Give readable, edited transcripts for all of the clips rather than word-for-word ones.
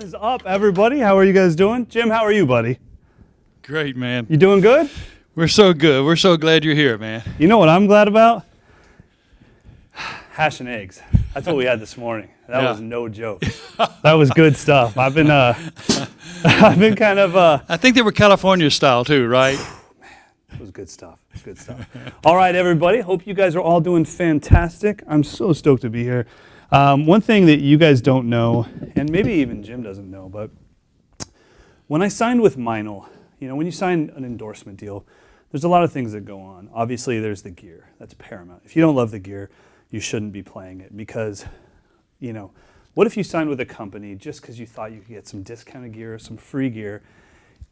is up, everybody? How are you guys doing? Jim, how are you, buddy? Great, man. You doing good? We're so good. We're so glad you're here, man. You know what I'm glad about? Hash and eggs. That's what we had this morning. That was no joke. That was good stuff. I've been kind of. I think they were California style too, right? It was good stuff. It's good stuff. All right, everybody. Hope you guys are all doing fantastic. I'm so stoked to be here. One thing that you guys don't know, and maybe even Jim doesn't know, but when I signed with Meinl, when you sign an endorsement deal, there's a lot of things that go on. Obviously, there's the gear. That's paramount. If you don't love the gear, you shouldn't be playing it because, what if you signed with a company just because you thought you could get some discounted gear, some free gear,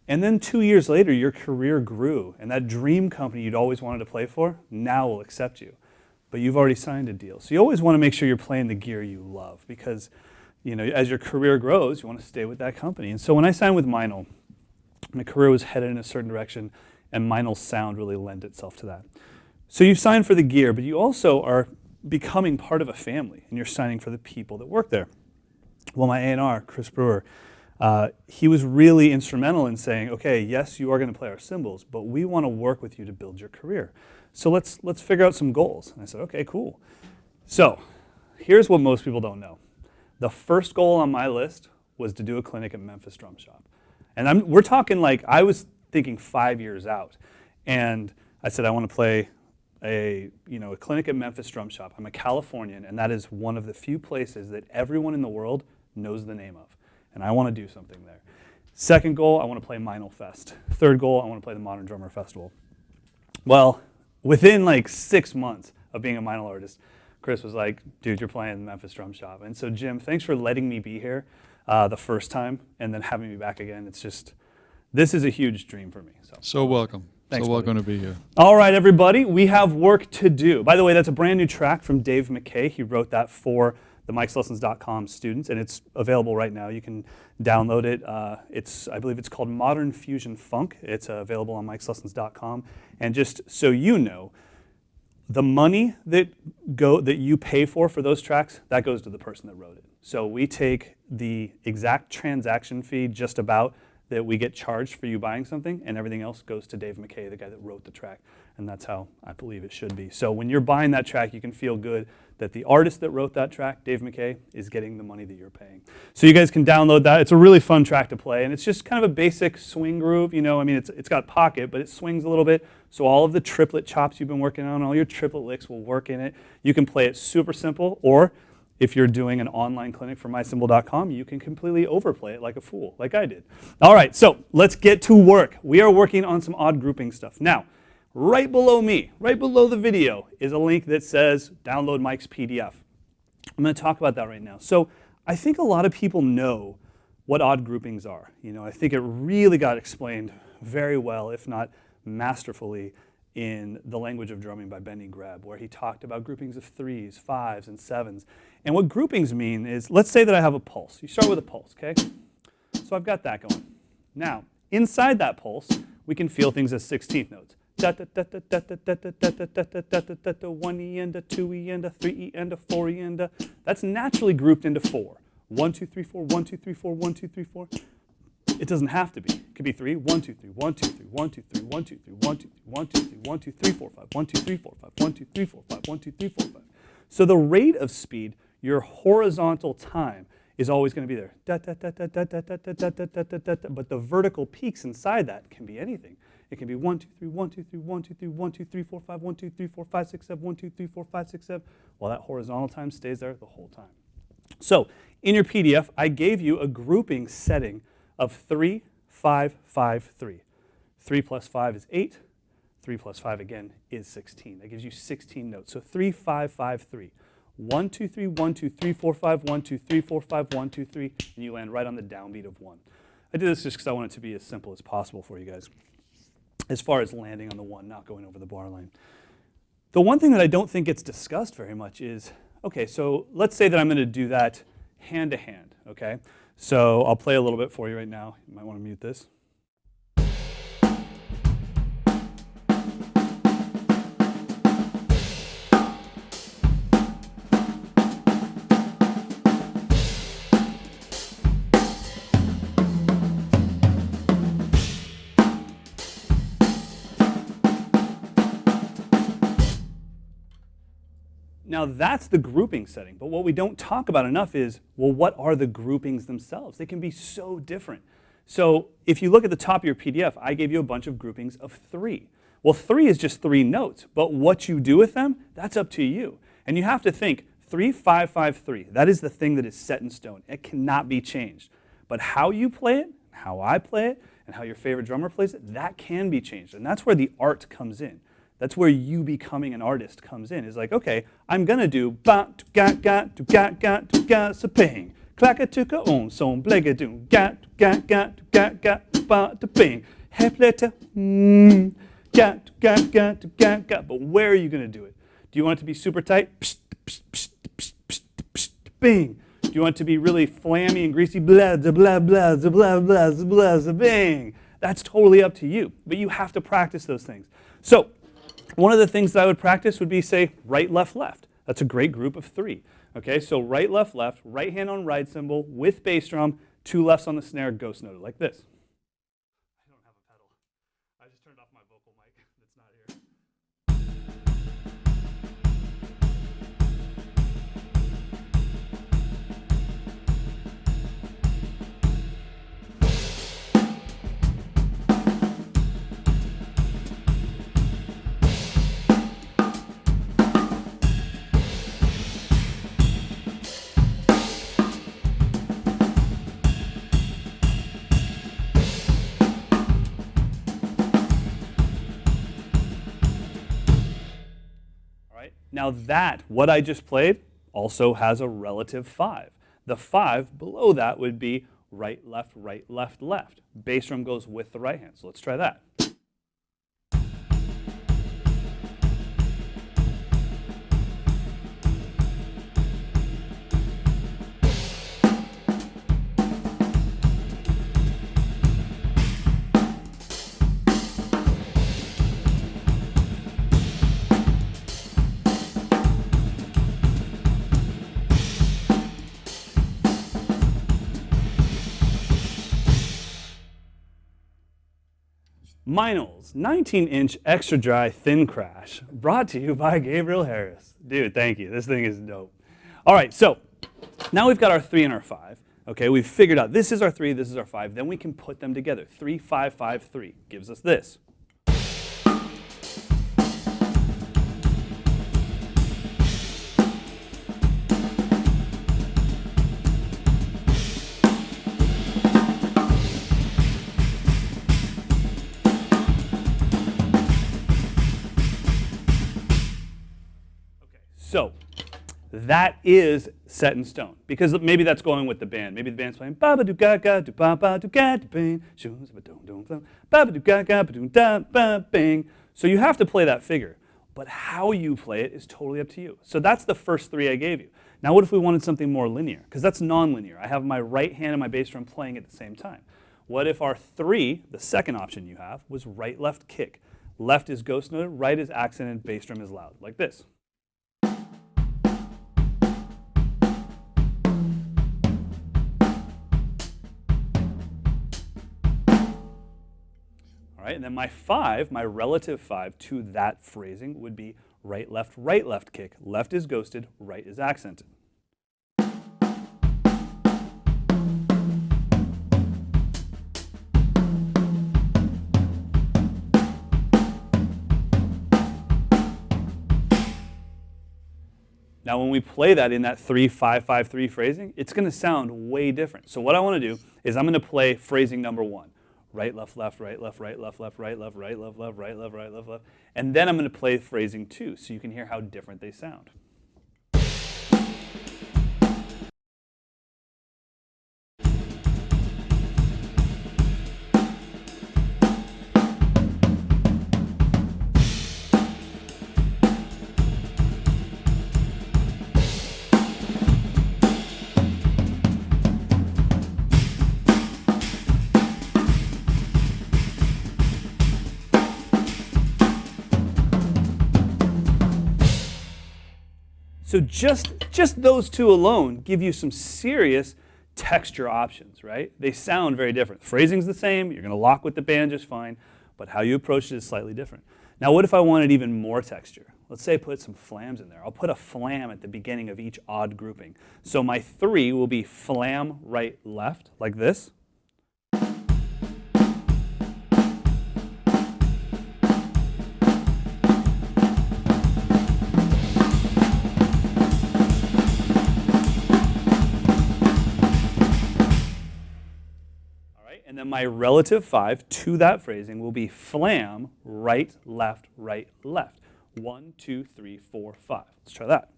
and then 2 years later, your career grew, and that dream company you'd always wanted to play for now will accept you. But you've already signed a deal. So you always want to make sure you're playing the gear you love because, as your career grows, you want to stay with that company. And so when I signed with Meinl, my career was headed in a certain direction, and Meinl's sound really lent itself to that. So you sign for the gear, but you also are becoming part of a family, and you're signing for the people that work there. Well, my A&R, Chris Brewer, he was really instrumental in saying, okay, yes, you are going to play our cymbals, but we want to work with you to build your career. So let's figure out some goals. And I said, okay, cool. So here's what most people don't know. The first goal on my list was to do a clinic at Memphis Drum Shop. And we're talking like, I was thinking 5 years out. And I said, I want to play a clinic at Memphis Drum Shop. I'm a Californian, and that is one of the few places that everyone in the world knows the name of. And I want to do something there. Second goal, I want to play Meinl Fest. Third goal, I want to play the Modern Drummer Festival. Well, within like 6 months of being a Meinl artist, Chris was like, dude, you're playing the Memphis Drum Shop. And so, Jim, thanks for letting me be here the first time and then having me back again. It's just, this is a huge dream for me. So welcome. Thanks, so welcome to be here. All right, everybody, we have work to do. By the way, that's a brand new track from Dave McKay. He wrote that for the Mike'sLessons.com students, and it's available right now. You can download it. I believe it's called Modern Fusion Funk. It's available on Mike'sLessons.com. And just so you know, the money that you pay for those tracks, that goes to the person that wrote it. So we take the exact transaction fee just about that we get charged for you buying something, and everything else goes to Dave McKay, the guy that wrote the track. And that's how I believe it should be. So when you're buying that track, you can feel good that the artist that wrote that track, Dave McKay, is getting the money that you're paying. So you guys can download that. It's a really fun track to play, and it's just kind of a basic swing groove. It's got pocket, but it swings a little bit. So all of the triplet chops you've been working on, all your triplet licks will work in it. You can play it super simple, or if you're doing an online clinic for mycymbal.com, you can completely overplay it like a fool, like I did. All right, so let's get to work. We are working on some odd grouping stuff. Now, right below me, right below the video, is a link that says download Mike's PDF. I'm going to talk about that right now. So I think a lot of people know what odd groupings are. I think it really got explained very well, if not masterfully, in The Language of Drumming by Benny Greb, where he talked about groupings of 3s, 5s, and 7s. And what groupings mean is, let's say that I have a pulse. You start with a pulse, okay? So I've got that going. Now, inside that pulse, we can feel things as 16th notes. 1 E and a 2 E and a 3 E and a 4 E and a. That's naturally grouped into 4. 1, 2, 3, 4, 1, 2, 3, 4, 1, 2, 3, 4. It doesn't have to be. It could be 3, 1, 2, 3, 1, 2, 3, 1, 2, 3, 1, 2, 3, 1, 2, 3, 1, 2, 3, 1, 2, 3, 4, 5, 1, 2, 3, 4, 5, 1, 2, 3, 4, 5, 1, 2, 3, 4, 5. So the rate of speed, your horizontal time, is always going to be there. But the vertical peaks inside that can be anything. It can be 1, 2, 3, 1, 2, 3, 1, 2, 3, 1, 2, 3, 4, 5, 1, 2, 3, 4, 5, 6, 7, 1, 2, 3, 4, 5, 6, 7. Well, that horizontal time stays there the whole time. So in your PDF, I gave you a grouping setting of 3, 5, 5, 3. 3 plus 5 is 8. 3 plus 5 again is 16. That gives you 16 notes. So 3, 5, 5, 3. 1, 2, 3, 1, 2, 3, 4, 5, 1, 2, 3, 4, 5, 1, 2, 3, and you land right on the downbeat of 1. I did this just because I want it to be as simple as possible for you guys, as far as landing on the 1, not going over the bar line. The one thing that I don't think gets discussed very much is, okay, so let's say that I'm going to do that hand to hand, okay? So I'll play a little bit for you right now. You might want to mute this. Now that's the grouping setting, but what we don't talk about enough is, well, what are the groupings themselves? They can be so different. So if you look at the top of your PDF, I gave you a bunch of groupings of 3. Well, 3 is just 3 notes, but what you do with them, that's up to you. And you have to think, 3, 5, 5, 3. That is the thing that is set in stone. It cannot be changed. But how you play it, how I play it, and how your favorite drummer plays it, that can be changed. And that's where the art comes in. That's where you becoming an artist comes in. It's like, okay, I'm gonna do ba to ga sa ping, clacka tuka on son blega doom ga ba to ping, hepleta ga. But where are you gonna do it? Do you want it to be super tight? Psh, psh, psh, psh, psh, psh, bing. Do you want it to be really flammy and greasy? Blah blah blah blah blah blah blah bing. That's totally up to you. But you have to practice those things. So one of the things that I would practice would be, say, right, left, left. That's a great group of 3. Okay, so right, left, left, right hand on ride cymbal with bass drum, 2 lefts on the snare, ghost note like this. I don't have a pedal. I just turned off my vocal mic that's not here. Now that, what I just played, also has a relative 5. The 5 below that would be right, left, left. Bass drum goes with the right hand. So let's try that. Meinl's 19-inch extra dry thin crash, brought to you by Gabriel Harris. Dude, thank you. This thing is dope. All right, so now we've got our 3 and our 5. Okay, we've figured out this is our 3, this is our 5. Then we can put them together. 3, 5, 5, 3 gives us this. So that is set in stone, because maybe that's going with the band. Maybe the band's playing ba ba do ga ga do ba ba do ga do bing, shoes ba dum dum dum ba ba do ga ga ba do da ba bing. So you have to play that figure, but how you play it is totally up to you. So that's the first 3 I gave you. Now what if we wanted something more linear? Because that's non-linear. I have my right hand and my bass drum playing at the same time. What if our 3, the second option you have, was right, left, kick. Left is ghost note, right is accented, bass drum is loud, like this. All right, and then my 5, my relative 5 to that phrasing would be right, left kick. Left is ghosted, right is accented. Now when we play that in that 3, 5, 5, 3 phrasing, it's going to sound way different. So what I want to do is I'm going to play phrasing number 1. Right, left, left, right, left, right, left, left, right, left, right, left, left, right, left, right, left, left. And then I'm going to play phrasing 2 so you can hear how different they sound. So just those 2 alone give you some serious texture options, right? They sound very different. Phrasing's the same, you're going to lock with the band just fine, but how you approach it is slightly different. Now what if I wanted even more texture? let's say I put some flams in there. I'll put a flam at the beginning of each odd grouping. So my 3 will be flam, right, left, like this. And then my relative 5 to that phrasing will be flam, right, left, right, left. 1, 2, 3, 4, 5. Let's try that.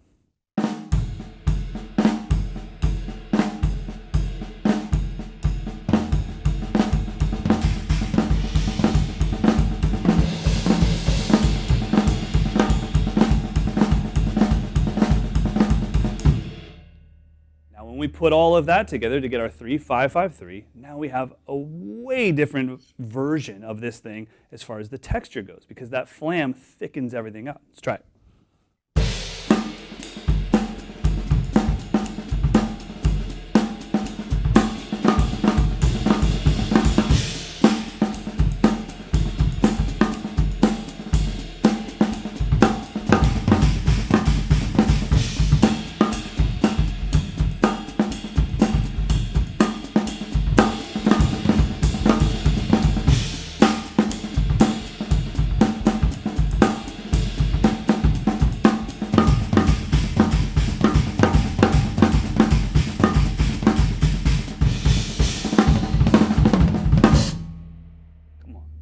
When we put all of that together to get our 3, 5, 5, 3, now we have a way different version of this thing as far as the texture goes, because that flam thickens everything up. Let's try it.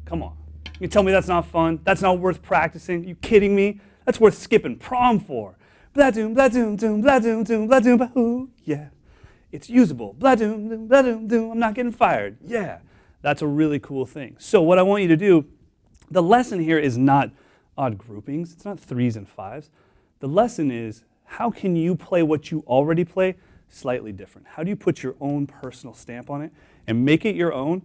Come on. You tell me that's not fun? That's not worth practicing? You kidding me? That's worth skipping prom for. Blah doom, blah doom, doom, blah doom, doom, blah doom, bahoo. Yeah. It's usable. Blah doom, doom, blah doom, doom. I'm not getting fired. Yeah. That's a really cool thing. So what I want you to do, the lesson here is not odd groupings. It's not 3s and 5s. The lesson is, how can you play what you already play slightly different? How do you put your own personal stamp on it and make it your own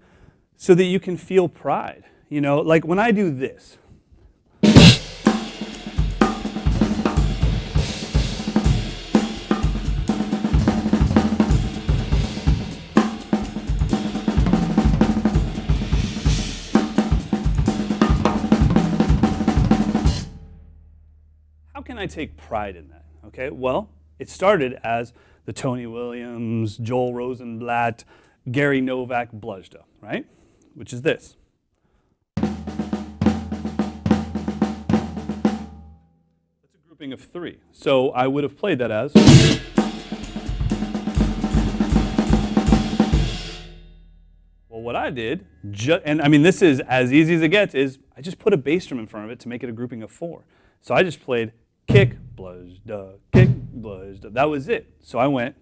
so that you can feel pride? You know, like when I do this. How can I take pride in that? Okay, well, it started as the Tony Williams, Joel Rosenblatt, Gary Novak Bluzda, right? Which is this. Of 3. So I would have played that as. Well, what I did, and I mean this is as easy as it gets, is I just put a bass drum in front of it to make it a grouping of 4. So I just played kick, blush, duh, kick, blush, duh. That was it. So I went.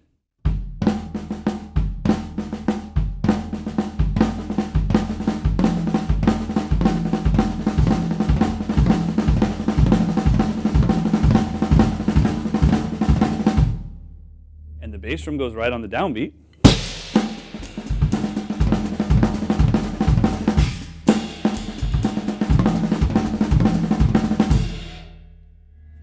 Bass drum goes right on the downbeat.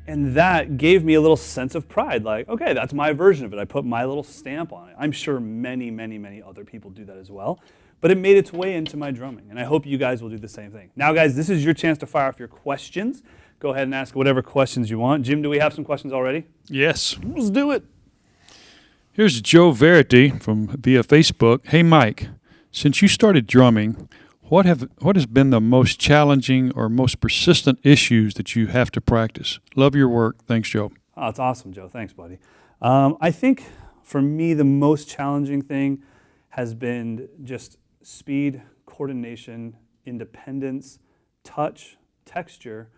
And that gave me a little sense of pride, like, okay, that's my version of it. I put my little stamp on it. I'm sure many, many, many other people do that as well. But it made its way into my drumming, and I hope you guys will do the same thing. Now, guys, this is your chance to fire off your questions. Go ahead and ask whatever questions you want. Jim, do we have some questions already? Yes. Let's do it. Here's Joe Verity from via Facebook. Hey, Mike, since you started drumming, what has been the most challenging or most persistent issues that you have to practice? Love your work. Thanks, Joe. Oh, that's awesome, Joe. Thanks, buddy. I think for me, the most challenging thing has been just speed, coordination, independence, touch, texture.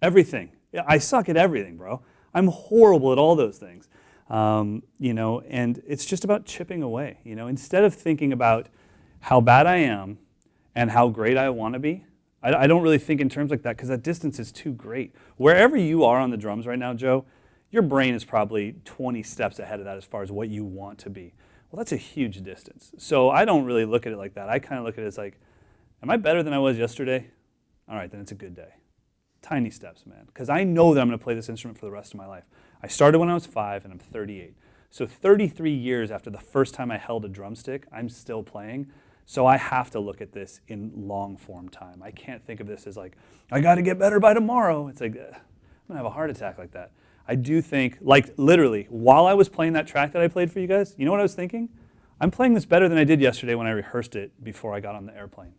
Everything. Yeah, I suck at everything, bro. I'm horrible at all those things, and it's just about chipping away. Instead of thinking about how bad I am and how great I want to be, I don't really think in terms like that because that distance is too great. Wherever you are on the drums right now, Joe, your brain is probably 20 steps ahead of that as far as what you want to be. Well, that's a huge distance. So I don't really look at it like that. I kind of look at it as like, am I better than I was yesterday? All right, then it's a good day. Tiny steps, man, because I know that I'm going to play this instrument for the rest of my life. I started when I was 5 and I'm 38. So 33 years after the first time I held a drumstick, I'm still playing. So I have to look at this in long form time. I can't think of this as like, I got to get better by tomorrow. It's like, I'm going to have a heart attack like that. I do think, like literally, while I was playing that track that I played for you guys, you know what I was thinking? I'm playing this better than I did yesterday when I rehearsed it before I got on the airplane.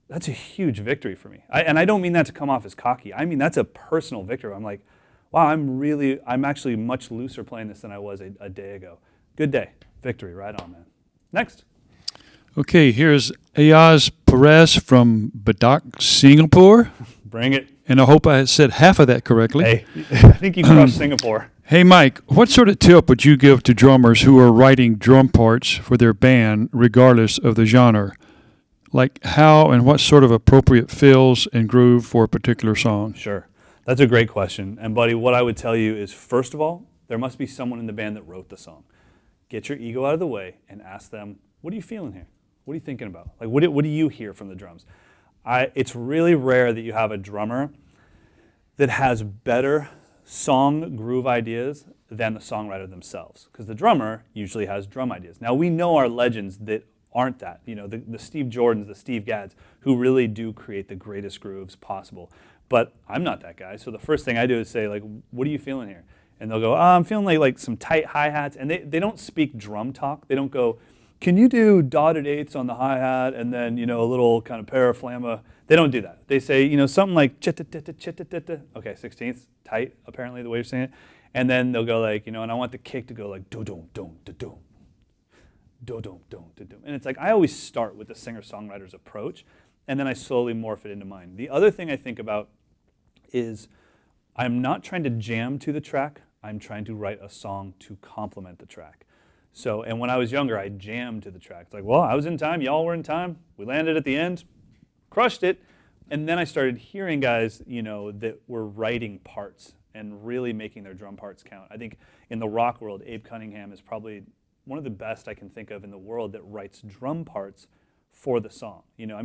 That's a huge victory for me. And I don't mean that to come off as cocky. I mean, that's a personal victory. I'm like, wow, I'm actually much looser playing this than I was a day ago. Good day. Victory. Right on, man. Next. Okay, here's Ayaz Perez from Badak, Singapore. Bring it. And I hope I said half of that correctly. Hey, I think you crushed Singapore. Hey, Mike, what sort of tip would you give to drummers who are writing drum parts for their band regardless of the genre? Like how and what sort of appropriate fills and groove for a particular song? Sure. That's a great question. And, buddy, what I would tell you is, first of all, there must be someone in the band that wrote the song. Get your ego out of the way and ask them, what are you feeling here? What are you thinking about? Like, what do you hear from the drums? It's really rare that you have a drummer that has better song groove ideas than the songwriter themselves, because the drummer usually has drum ideas. Now, we know our legends that aren't that. You know, the Steve Jordans, the Steve Gadds, who really do create the greatest grooves possible. But I'm not that guy, so the first thing I do is say, like, what are you feeling here? And they'll go, I'm feeling like some tight hi-hats. And they don't speak drum talk. They don't go, can you do dotted eighths on the hi-hat and then, a little kind of paraflamma? They don't do that. They say, something like chitta-titta-chitta-titta. Okay, 16ths, tight, apparently, the way you're saying it. And then they'll go like, and I want the kick to go like do-dum-dum, do-dum, do-dum-dum, do-dum. And it's like, I always start with the singer-songwriter's approach, and then I slowly morph it into mine. The other thing I think about is I'm not trying to jam to the track. I'm trying to write a song to complement the track. So, and when I was younger, I jammed to the track. It's like, well, I was in time, y'all were in time, we landed at the end, crushed it. And then I started hearing guys, that were writing parts and really making their drum parts count. I think in the rock world, Abe Cunningham is probably one of the best I can think of in the world that writes drum parts for the song.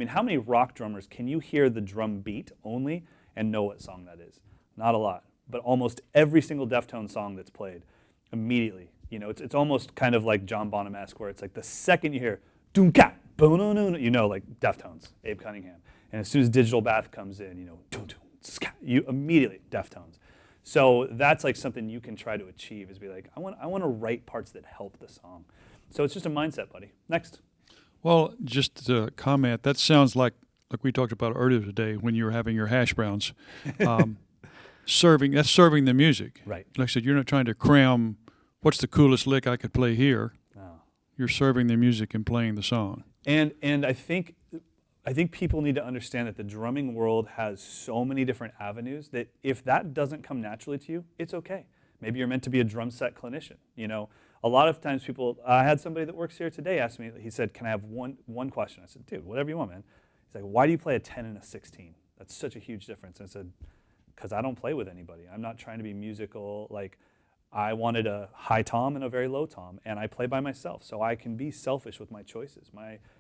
How many rock drummers can you hear the drum beat only and know what song that is? Not a lot, but almost every single Deftones song that's played, immediately. It's almost kind of like John Bonham-esque, where it's like the second you hear doom-cat, boom-no-no, like Deftones, Abe Cunningham. And as soon as Digital Bath comes in, doom-doom, you immediately Deftones. So that's like something you can try to achieve, is be like, I want to write parts that help the song. So it's just a mindset, buddy. Next. Well, just to comment, that sounds like we talked about earlier today when you were having your hash browns. Serving the music. Right. Like I said, you're not trying to cram what's the coolest lick I could play here. No. You're serving the music and playing the song. And I think people need to understand that the drumming world has so many different avenues that if that doesn't come naturally to you, it's okay. Maybe you're meant to be a drum set clinician. A lot of times people, I had somebody that works here today ask me, he said, can I have one question? I said, dude, whatever you want, man. He's like, why do you play a 10 and a 16? That's such a huge difference. And I said, because I don't play with anybody. I'm not trying to be musical. Like, I wanted a high tom and a very low tom, and I play by myself, so I can be selfish with my choices.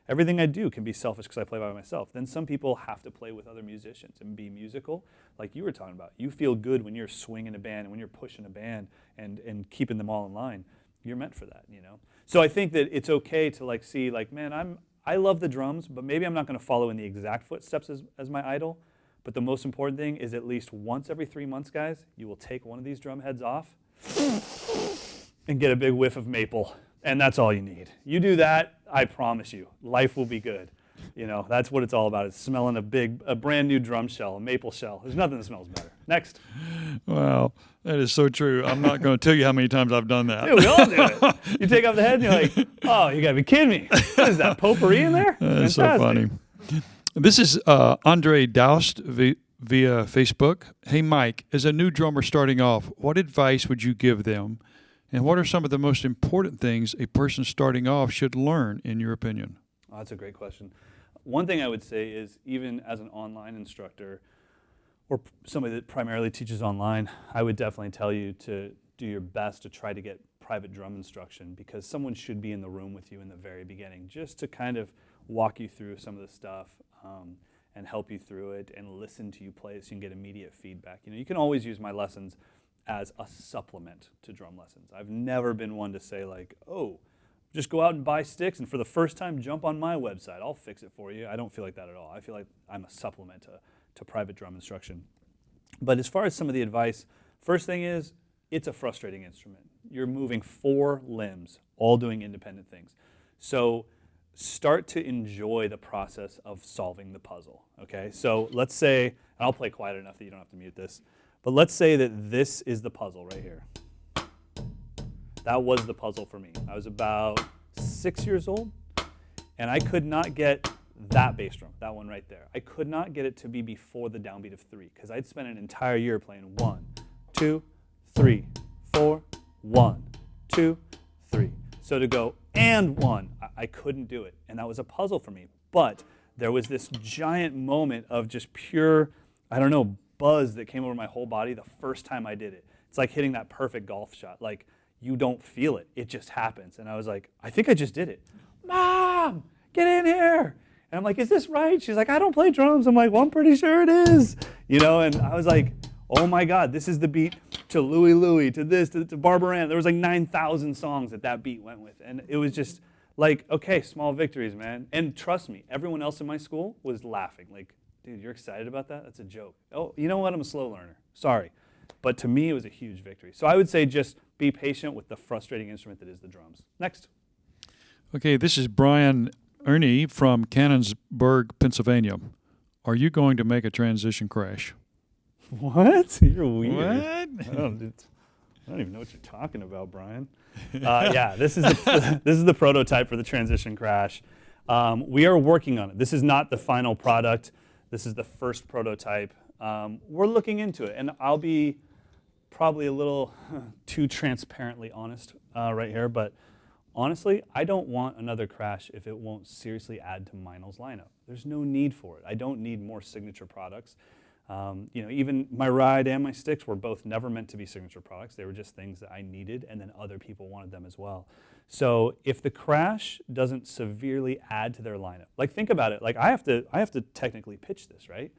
Everything I do can be selfish because I play by myself. Then some people have to play with other musicians and be musical, like you were talking about. You feel good when you're swinging a band and when you're pushing a band and keeping them all in line. You're meant for that, So I think that it's okay to see, man, I love the drums, but maybe I'm not going to follow in the exact footsteps as my idol. But the most important thing is at least once every 3 months, guys, you will take one of these drum heads off and get a big whiff of maple. And that's all you need. You do that, I promise you, life will be good. That's what it's all about. It's smelling a brand new drum shell, a maple shell. There's nothing that smells better. Next. Wow, that is so true. I'm not going to tell you how many times I've done that. Yeah, we all do it. You take off the head and you're like, oh, you got to be kidding me. What is that, potpourri in there? That's so funny. This is Andre Doust via Facebook. Hey, Mike, as a new drummer starting off, what advice would you give them? And what are some of the most important things a person starting off should learn, in your opinion? Oh, that's a great question. One thing I would say is, even as an online instructor or somebody that primarily teaches online, I would definitely tell you to do your best to try to get private drum instruction, because someone should be in the room with you in the very beginning just to kind of walk you through some of the stuff and help you through it and listen to you play so you can get immediate feedback. You can always use my lessons as a supplement to drum lessons. I've never been one to say like, oh, just go out and buy sticks, and for the first time, jump on my website. I'll fix it for you. I don't feel like that at all. I feel like I'm a supplement to private drum instruction. But as far as some of the advice, first thing is, it's a frustrating instrument. You're moving 4 limbs, all doing independent things. So start to enjoy the process of solving the puzzle, okay? So let's say, and I'll play quiet enough that you don't have to mute this, but let's say that this is the puzzle right here. That was the puzzle for me. I was about 6 years old, and I could not get that bass drum, that one right there. I could not get it to be before the downbeat of 3, because I'd spent an entire year playing 1, 2, 3, 4, 1, 2, 3. So to go and 1, I couldn't do it, and that was a puzzle for me. But there was this giant moment of just pure, I don't know, buzz that came over my whole body the first time I did it. It's like hitting that perfect golf shot. Like, you don't feel it. It just happens. And I was like, I think I just did it. Mom, get in here. And I'm like, is this right? She's like, I don't play drums. I'm like, well, I'm pretty sure it is. You know, and I was like, oh my God, this is the beat to Louie Louie, to this, to Barbara Ann. There was like 9,000 songs that beat went with. And it was just like, okay, small victories, man. And trust me, everyone else in my school was laughing. Like, dude, you're excited about that? That's a joke. Oh, you know what? I'm a slow learner. Sorry. But to me, it was a huge victory. So I would say just be patient with the frustrating instrument that is the drums. Next. Okay, this is Brian Ernie from Cannonsburg, Pennsylvania. Are you going to make a transition crash? What? You're weird. What? I don't even know what you're talking about, Brian. Yeah, this is the prototype for the transition crash. We are working on it. This is not the final product. This is the first prototype. We're looking into it, and I'll be probably a little too transparently honest right here, but honestly, I don't want another crash if it won't seriously add to Meinl's lineup. There's no need for it. I don't need more signature products. Even my ride and my sticks were both never meant to be signature products. They were just things that I needed, and then other people wanted them as well. So if the crash doesn't severely add to their lineup, like think about it, like I have to technically pitch this, right?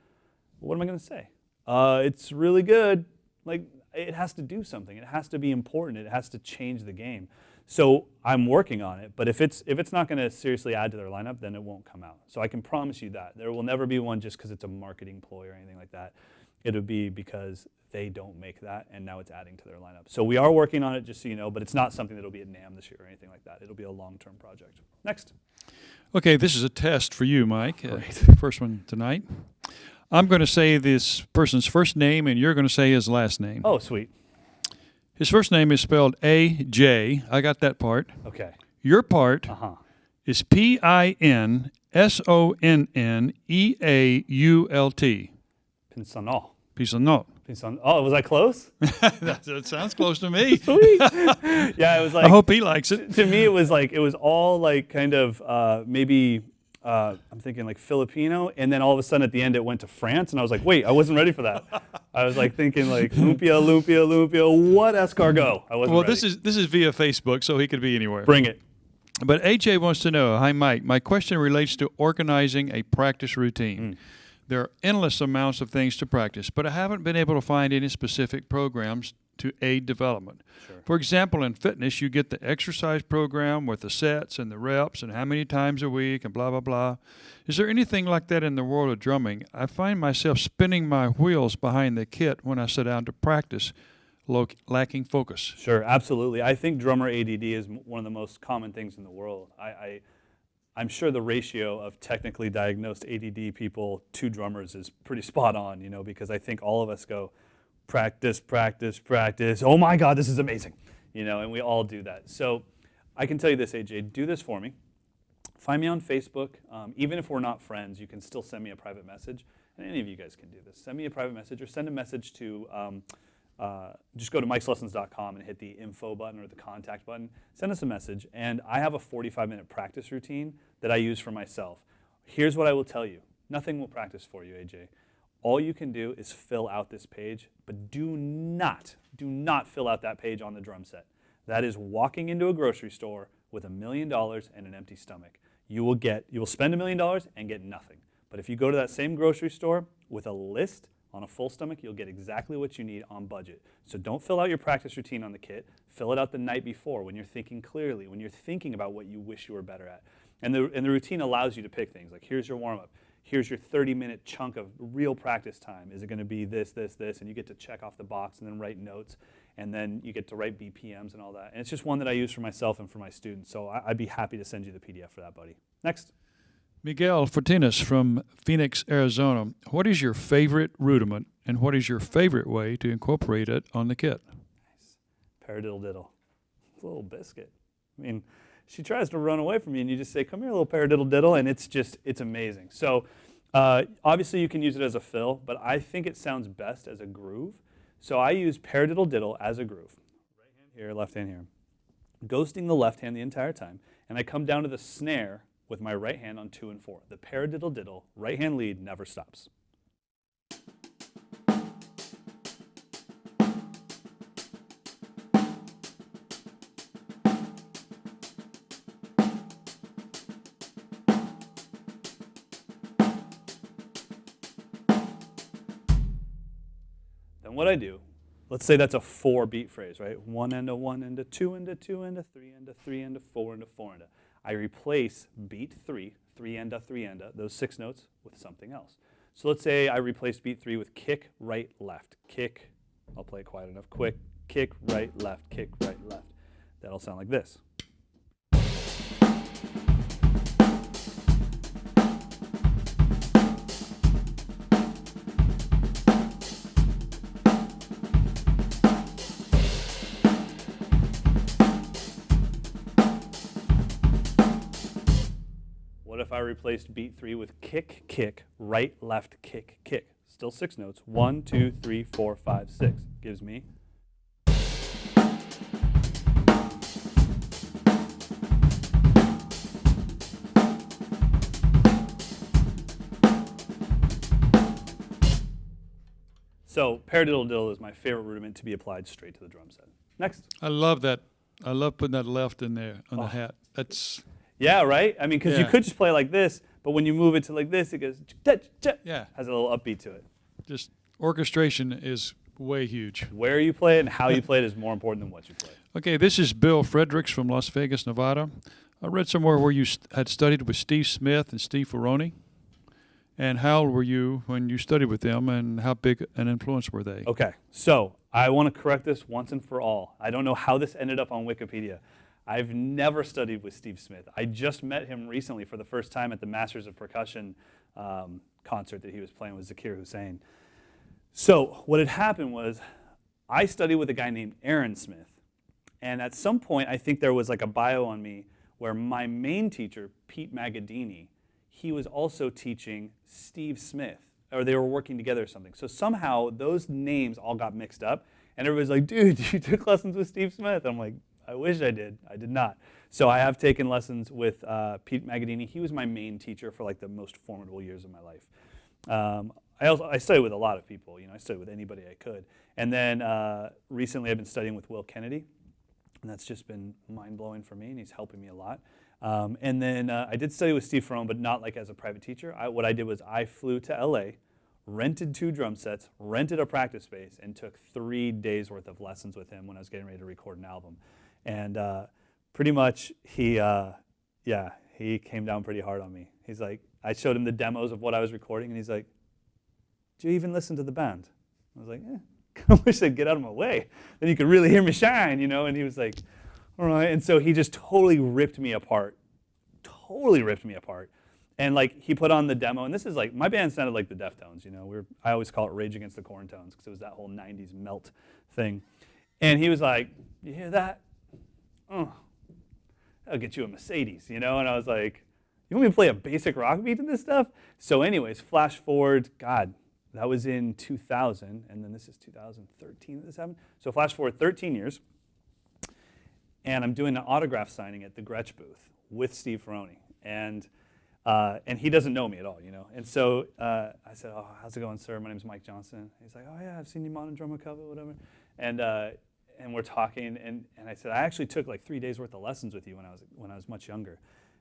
What am I going to say? It's really good. Like, it has to do something. It has to be important. It has to change the game. So I'm working on it, but if it's not going to seriously add to their lineup, then it won't come out. So I can promise you that. There will never be one just because it's a marketing ploy or anything like that. It'll be because they don't make that, and now it's adding to their lineup. So we are working on it, just so you know, but it's not something that'll be at NAMM this year or anything like that. It'll be a long-term project. Next. Okay, this is a test for you, Mike. Great. First one tonight. I'm going to say this person's first name, and you're going to say his last name. Oh, sweet. His first name is spelled A-J. I got that part. Okay. Your part is Pinsonneault. Pinsonneault. Pinsonneault. Oh, was I close? That sounds close to me. Sweet. Yeah, it was like. I hope he likes it. To me, it was all like kind of maybe. I'm thinking like Filipino, and then all of a sudden at the end it went to France, and I was like, wait, I wasn't ready for that. I was like thinking like lumpia, lumpia, lumpia, what escargot? I wasn't ready. This is via Facebook, so he could be anywhere. Bring it. But AJ wants to know, hi Mike, my question relates to organizing a practice routine. There are endless amounts of things to practice, but I haven't been able to find any specific programs to aid development. Sure. For example, in fitness, you get the exercise program with the sets and the reps and how many times a week and blah, blah, blah. Is there anything like that in the world of drumming? I find myself spinning my wheels behind the kit when I sit down to practice, lacking focus. Sure, absolutely. I think drummer ADD is one of the most common things in the world. I'm sure the ratio of technically diagnosed ADD people to drummers is pretty spot on, because I think all of us go, practice, practice, practice. Oh my God, this is amazing. And we all do that. So I can tell you this, AJ, do this for me. Find me on Facebook. Even if we're not friends, you can still send me a private message. And any of you guys can do this. Send me a private message or send a message to, just go to mikeslessons.com and hit the info button or the contact button. Send us a message. And I have a 45-minute practice routine that I use for myself. Here's what I will tell you. Nothing will practice for you, AJ. All you can do is fill out this page, but do not fill out that page on the drum set. That is walking into a grocery store with $1 million and an empty stomach. You will spend $1 million and get nothing. But if you go to that same grocery store with a list On a full stomach, you'll get exactly what you need on budget. So don't fill out your practice routine on the kit. Fill it out the night before when you're thinking clearly, when you're thinking about what you wish you were better at. And the routine allows you to pick things like, here's your warm-up. Here's your 30-minute chunk of real practice time. Is it going to be this, this, this? And you get to check off the box and then write notes. And then you get to write BPMs and all that. And it's just one that I use for myself and for my students. So I'd be happy to send you the PDF for that, buddy. Next. Miguel Fortinas from Phoenix, Arizona. What is your favorite rudiment, and what is your favorite way to incorporate it on the kit? Nice. Paradiddle diddle. It's a little biscuit. I mean, she tries to run away from you, and you just say, come here, little paradiddle diddle, and it's amazing. So obviously you can use it as a fill, but I think it sounds best as a groove. So I use paradiddle diddle as a groove. Right hand here, left hand here. Ghosting the left hand the entire time, and I come down to the snare with my right hand on 2 and 4. The paradiddle diddle, right hand lead, never stops. Then what I do, let's say that's a 4-beat phrase, right? 1 and a 1 and a 2 and a 2 and a 3 and a 3 and a 4 and a 4 and a. I replace beat 3, 3 and a 3 and a, those 6 notes, with something else. So let's say I replaced beat 3 with kick, right, left, kick. I'll play it quiet enough. Quick, kick, right, left, kick, right, left. That'll sound like this. What if I replaced beat 3 with kick, kick, right, left, kick, kick? Still 6 notes. 1, 2, 3, 4, 5, 6. Gives me. So paradiddle diddle is my favorite rudiment to be applied straight to the drum set. Next. I love that. I love putting that left in there on the hat. That's Yeah, right? I mean, because you could just play like this, but when you move it to like this, it goes, has a little upbeat to it. just orchestration is way huge. Where you play it and how you play it is more important than what you play. Okay, this is Bill Fredericks from Las Vegas, Nevada. I read somewhere where you had studied with Steve Smith and Steve Ferroni. And how old were you when you studied with them, and how big an influence were they? Okay, so I want to correct this once and for all. I don't know how this ended up on Wikipedia. I've never studied with Steve Smith. I just met him recently for the first time at the Masters of Percussion concert that he was playing with Zakir Hussain. So what had happened was I studied with a guy named Aaron Smith. And at some point, I think there was like a bio on me where my main teacher, Pete Magadini, he was also teaching Steve Smith, or they were working together or something. So somehow those names all got mixed up, and everybody's like, dude, you took lessons with Steve Smith. I'm like, I wish I did. I did not. So I have taken lessons with Pete Magadini. He was my main teacher for like the most formidable years of my life. I studied with a lot of people. You know, I studied with anybody I could. And then recently I've been studying with Will Kennedy, and that's just been mind-blowing for me, and he's helping me a lot. And then I did study with Steve Ferrone, but not like as a private teacher. What I did was I flew to LA, rented 2 drum sets, rented a practice space, and took 3 days worth of lessons with him when I was getting ready to record an album. And pretty much he came down pretty hard on me. He's like, I showed him the demos of what I was recording, and he's like, do you even listen to the band? I was like, I wish they'd get out of my way. Then you could really hear me shine, you know? And he was like, all right. And so he just totally ripped me apart. And like he put on the demo, and this is like, my band sounded like the Deftones, you know? I always call it Rage Against the Corntones because it was that whole 90s melt thing. And he was like, you hear that? Oh, I'll get you a Mercedes, you know? And I was like, you want me to play a basic rock beat to this stuff? So anyways, flash forward, God, that was in 2000, and then this is 2013 that this happened. So flash forward 13 years, and I'm doing an autograph signing at the Gretsch booth with Steve Ferrone. And he doesn't know me at all, you know. And so I said, oh, how's it going, sir? My name's Mike Johnston. He's like, oh, yeah, I've seen you on Drum Cover, whatever. And we're talking, and I said, I actually took like 3 days worth of lessons with you when I was much younger.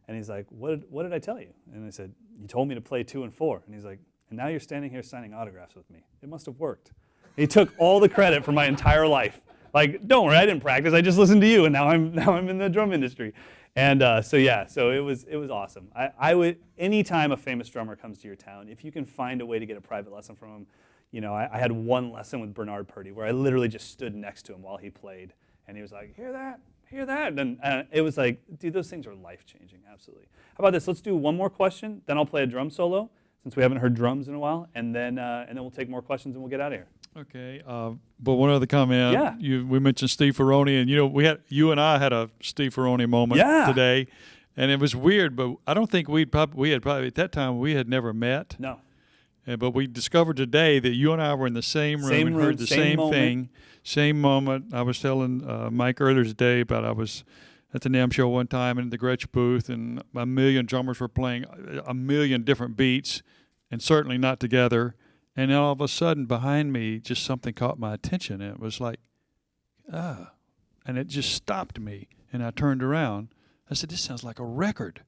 And he's like, what did I tell you? And I said, you told me to play 2 and 4. And he's like, and now you're standing here signing autographs with me. It must have worked. He took all the credit for my entire life. Like, don't worry, I didn't practice. I just listened to you, and now I'm in the drum industry. And so it was awesome. I would, anytime a famous drummer comes to your town, if you can find a way to get a private lesson from him, I had one lesson with Bernard Purdy where I literally just stood next to him while he played, and he was like, hear that? Hear that? And it was like, dude, those things are life-changing, absolutely. How about this? Let's do one more question, then I'll play a drum solo, since we haven't heard drums in a while, and then we'll take more questions and we'll get out of here. Okay, but one other comment. Yeah. We mentioned Steve Ferroni, and you and I had a Steve Ferroni moment today, and it was weird. But I don't think we had probably at that time we had never met. No. But we discovered today that you and I were in the same room and heard the same thing, same moment. I was telling Mike earlier today about I was at the NAMM show one time in the Gretsch booth, and a million drummers were playing a million different beats, and certainly not together. And then all of a sudden, behind me, just something caught my attention, and it was like, and it just stopped me. And I turned around. I said, "This sounds like a record."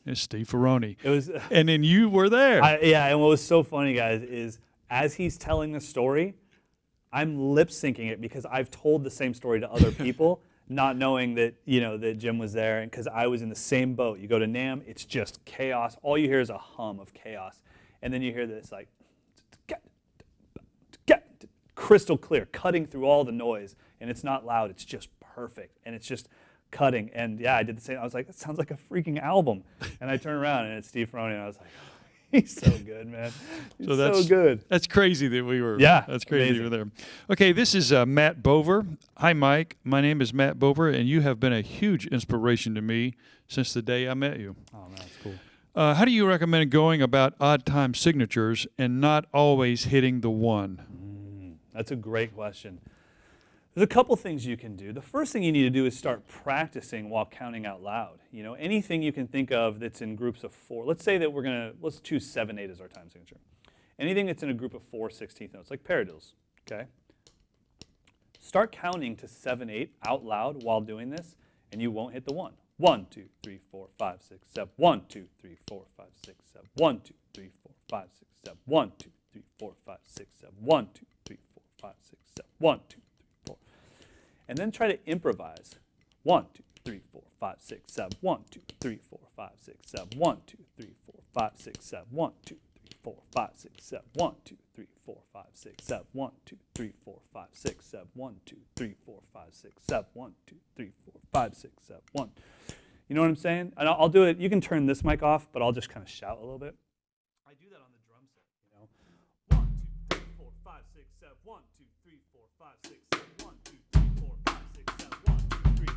It's Steve Ferroni. It was, and then you were there. And what was so funny, guys, is as he's telling the story, I'm lip syncing it because I've told the same story to other people, not knowing that that Jim was there, and because I was in the same boat. You go to NAMM, it's just chaos. All you hear is a hum of chaos, and then you hear this like. Crystal clear, cutting through all the noise, and it's not loud, it's just perfect, and it's just cutting. And I did the same. I was like, that sounds like a freaking album. And I turned around, and it's Steve Ferroni, and I was like, he's so good, man. He's so good. That's crazy that we were. Yeah, that's crazy you were there. Okay, this is Matt Bover. Hi, Mike. My name is Matt Bover, and you have been a huge inspiration to me since the day I met you. Oh man, that's cool. How do you recommend going about odd time signatures and not always hitting the one? That's a great question. There's a couple things you can do. The first thing you need to do is start practicing while counting out loud. Anything you can think of that's in groups of 4. Let's say that let's choose 7/8 as our time signature. Anything that's in a group of 4 16th notes, like paradiddles, okay? Start counting to 7/8 out loud while doing this, and you won't hit the 1. 1, 2, 3, 4, 5, 6, 7. 1, 2, 3, 4, 5, 6, 7. 1, 2, 3, 4, 5, 6, 7. 1, 2, 3, 4, 5, 6, 7. 1, 2, 3, 4, 5, 6, 7. 1, 2, 3, 4. And then try to improvise. 1, 2, 3, 4, 5, 6, 7. 1, 2, 3, 4, 5, 6, 7. 1, 2, 3, 4, 5, 6, 7. 1, 2, 3, 4, 5, 6, 7. 1, 2, 3, 4, 5, 6, 7. 1, 2, 3, 4, 5, 6, 7. 1, 2, 3, 4, 5, 6, 7. 1, 2, 3, 4, 5, 6, 7. 1. You know what I'm saying? And I'll do it. You can turn this mic off, but I'll just kind of shout a little bit. I do that on the drum set, 1, 2, 3, 4, 5, 6, 7. 1, 2, 3, 4, 5, 6, 7. 1, 2, 3,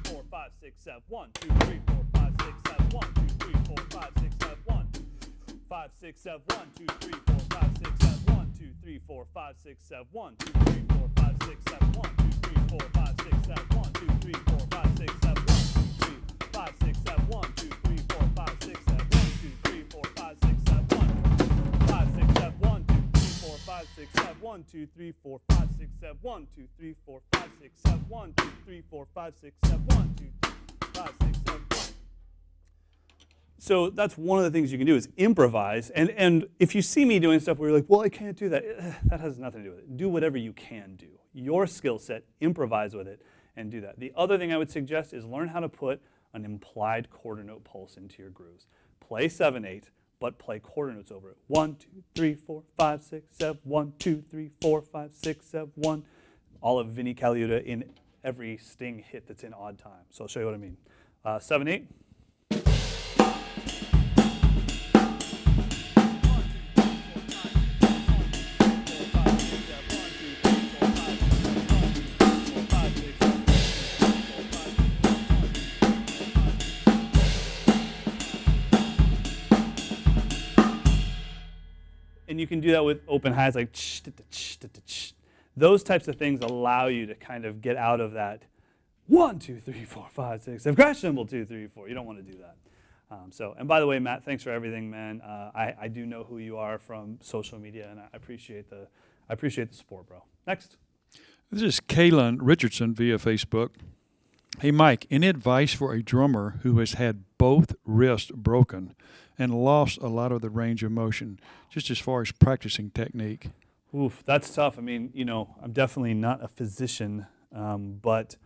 4, 5, 6, 7. 1, 2, 3, 4, 5, 6, 7. 1, 2, 3, 4, 5, 6, 7. 1, 2, 3, 4, 5, 6, 7. 1, 5, 6, 7. 1, 2, 3, 4, 5, 6, 7. 1, 2, 3, 4, 5, 6, 7. 1, 2, 3, 4, 5, 6, 7. 1, 2, 3, 4, 5, 6, 7. 1, 2, 3, 4, 5, 6, 7. 1, 2, 3, 5, 6, 7. 1, 2, 3, 4, 5, 6, 7. 1, 2, 3, 4, 5, 6, 7. 1, 5, 6, 7. 1, 2, 3, 4, 5, 6, 7. 1, 2, 3, 4, 5, 6, 7. 1, 2, 3, 4, 5, 6, 7. 1, 2, 3, 4, 5, 6, 7. 1, 2, 5, 6, 7. So that's one of the things you can do is improvise. And if you see me doing stuff where you're like, well, I can't do that, that has nothing to do with it. Do whatever you can do. Your skill set, improvise with it, and do that. The other thing I would suggest is learn how to put an implied quarter note pulse into your grooves. Play 7/8, but play quarter notes over it. 1, 2, 3, 4, 5, 6, 7. 1, 2, 3, 4, 5, 6, 7. 1. All of Vinnie Colaiuta in every Sting hit that's in odd time. So I'll show you what I mean. 7/8. And you can do that with open highs like those types of things allow you to kind of get out of that 1, 2, 3, 4, 5, 6, 7 crash cymbal 2, 3, 4. You don't want to do that. And by the way, Matt, thanks for everything, man. I do know who you are from social media, and I appreciate the support, bro. Next. This is Kaylin Richardson via Facebook. Hey, Mike, any advice for a drummer who has had both wrists broken and lost a lot of the range of motion, just as far as practicing technique? Oof, that's tough. I mean, I'm definitely not a physician, but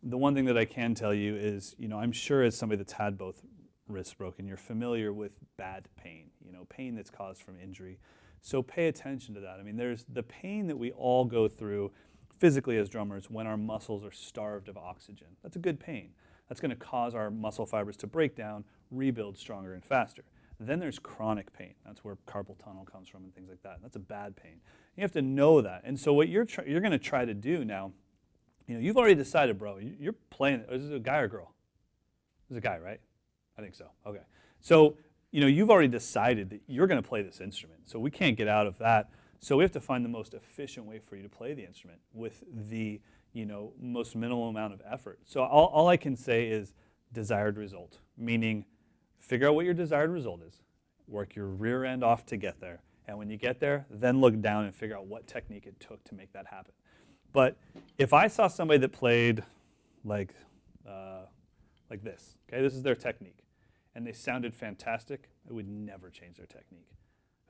the one thing that I can tell you is, I'm sure as somebody that's had both wrists broken, you're familiar with bad pain, pain that's caused from injury. So pay attention to that. I mean, there's the pain that we all go through physically as drummers when our muscles are starved of oxygen. That's a good pain. That's going to cause our muscle fibers to break down, rebuild stronger and faster. Then there's chronic pain. That's where carpal tunnel comes from and things like that. That's a bad pain. You have to know that. And so what you're going to try to do now, you've already decided, bro, you're playing. Is it a guy or girl? It's a guy, right? I think so. Okay. So, you've already decided that you're going to play this instrument. So we can't get out of that. So we have to find the most efficient way for you to play the instrument with the, most minimal amount of effort. So all I can say is desired result, meaning figure out what your desired result is, work your rear end off to get there. And when you get there, then look down and figure out what technique it took to make that happen. But if I saw somebody that played like this, okay, this is their technique, and they sounded fantastic, I would never change their technique.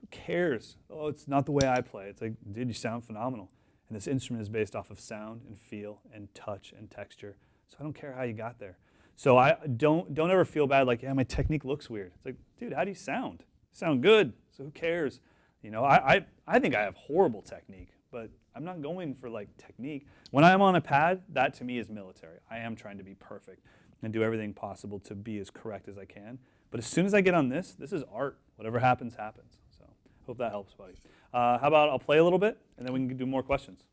Who cares? Oh, it's not the way I play. It's like, dude, you sound phenomenal. And this instrument is based off of sound and feel and touch and texture. So I don't care how you got there. So I don't ever feel bad like, yeah, my technique looks weird. It's like, dude, how do you sound? You sound good. So who cares? I think I have horrible technique, but I'm not going for like technique. When I'm on a pad, that to me is military. I am trying to be perfect and do everything possible to be as correct as I can. But as soon as I get on this is art. Whatever happens, happens. So hope that helps, buddy. How about I'll play a little bit, and then we can do more questions.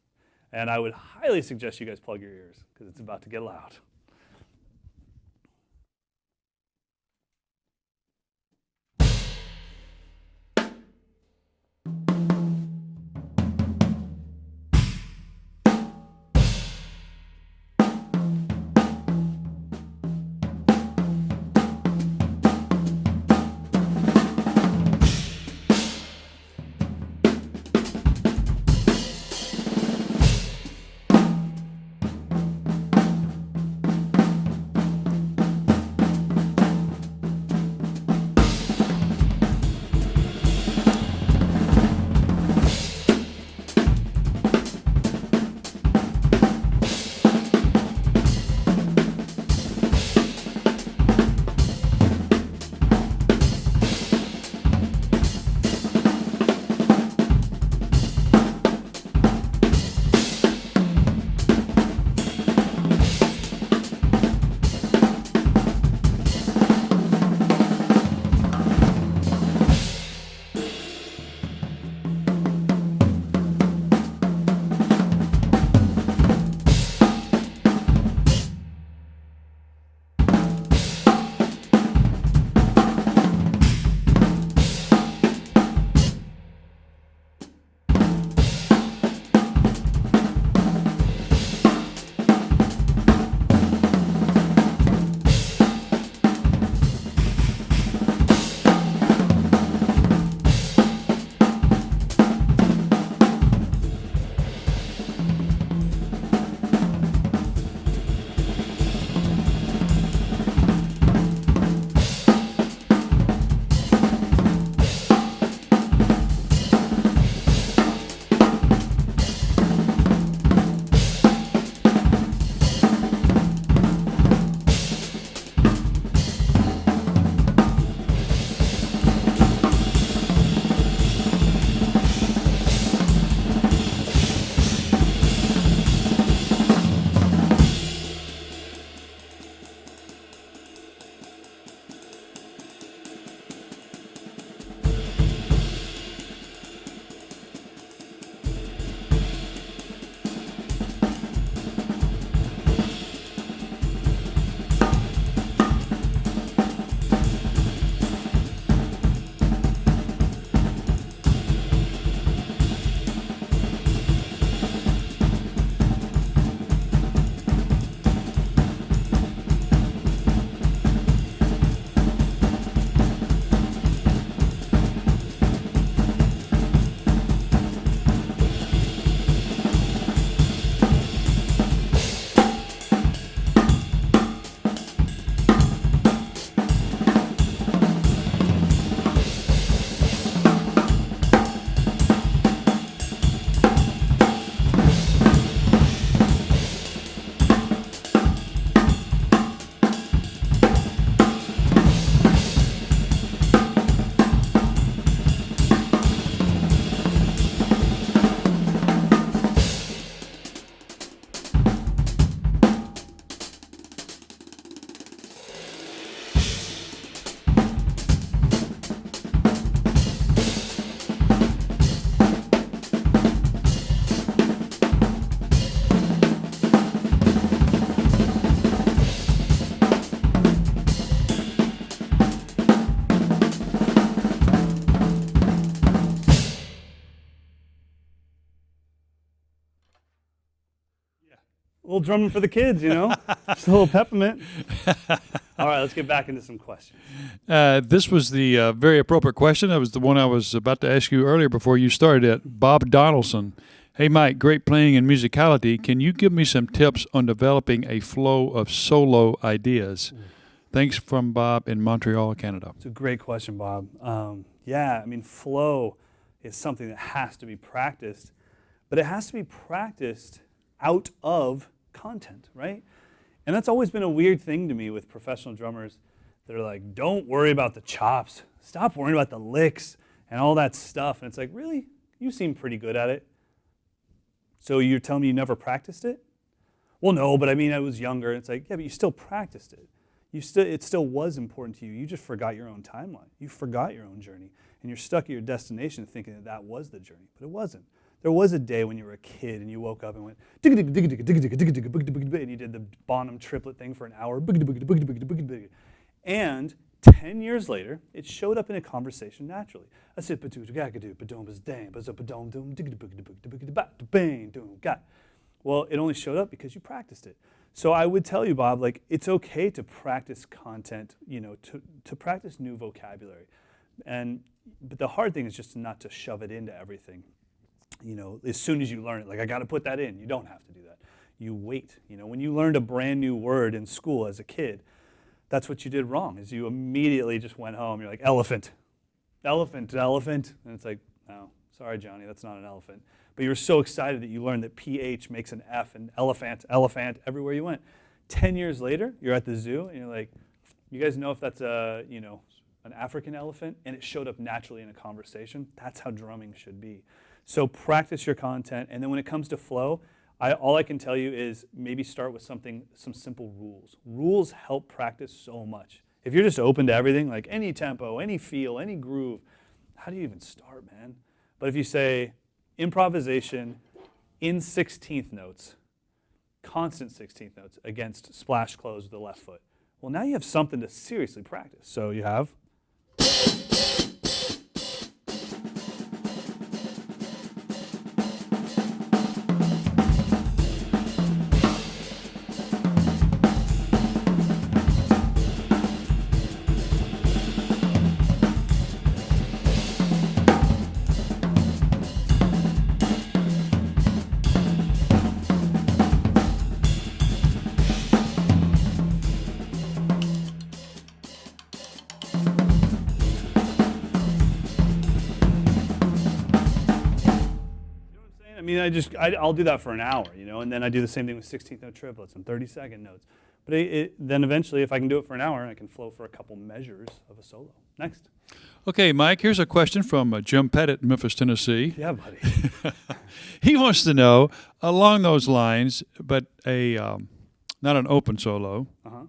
And I would highly suggest you guys plug your ears, because it's about to get loud. little drumming for the kids, Just a little peppermint. All right, let's get back into some questions. This was the very appropriate question. That was the one I was about to ask you earlier before you started it. Bob Donaldson. Hey, Mike, great playing and musicality. Can you give me some tips on developing a flow of solo ideas? Thanks from Bob in Montreal, Canada. It's a great question, Bob. Flow is something that has to be practiced, but it has to be practiced out of content, right? And that's always been a weird thing to me with professional drummers. They're like, don't worry about the chops. Stop worrying about the licks and all that stuff. And it's like, really? You seem pretty good at it. So you're telling me you never practiced it? Well, no, but I was younger. It's like, yeah, but you still practiced it. It still was important to you. You just forgot your own timeline. You forgot your own journey. And you're stuck at your destination thinking that was the journey. But it wasn't. There was a day when you were a kid and you woke up and went, and you did the Bonham triplet thing for an hour. And 10 years later, it showed up in a conversation naturally. Well, it only showed up because you practiced it. So I would tell you, Bob, it's okay to practice content, to practice new vocabulary. But the hard thing is just not to shove it into everything. As soon as you learn it, I got to put that in. You don't have to do that. You wait. When you learned a brand new word in school as a kid, that's what you did wrong, is you immediately just went home. You're like, elephant, elephant, elephant. And it's like, oh, sorry, Johnny, that's not an elephant. But you were so excited that you learned that PH makes an F and elephant, elephant, everywhere you went. 10 years later, you're at the zoo and you're like, you guys know if that's an African elephant? And it showed up naturally in a conversation. That's how drumming should be. So practice your content. And then when it comes to flow, all I can tell you is maybe start with some simple rules. Rules help practice so much. If you're just open to everything, like any tempo, any feel, any groove, how do you even start, man? But if you say improvisation in 16th notes, constant 16th notes against splash close with the left foot, well, now you have something to seriously practice. So you have. I'll do that for an hour, and then I do the same thing with 16th note triplets and 32nd notes. But then eventually, if I can do it for an hour, I can flow for a couple measures of a solo. Next. Okay, Mike, here's a question from Jim Pettit, Memphis, Tennessee. Yeah, buddy. He wants to know, along those lines, but not an open solo. Uh-huh.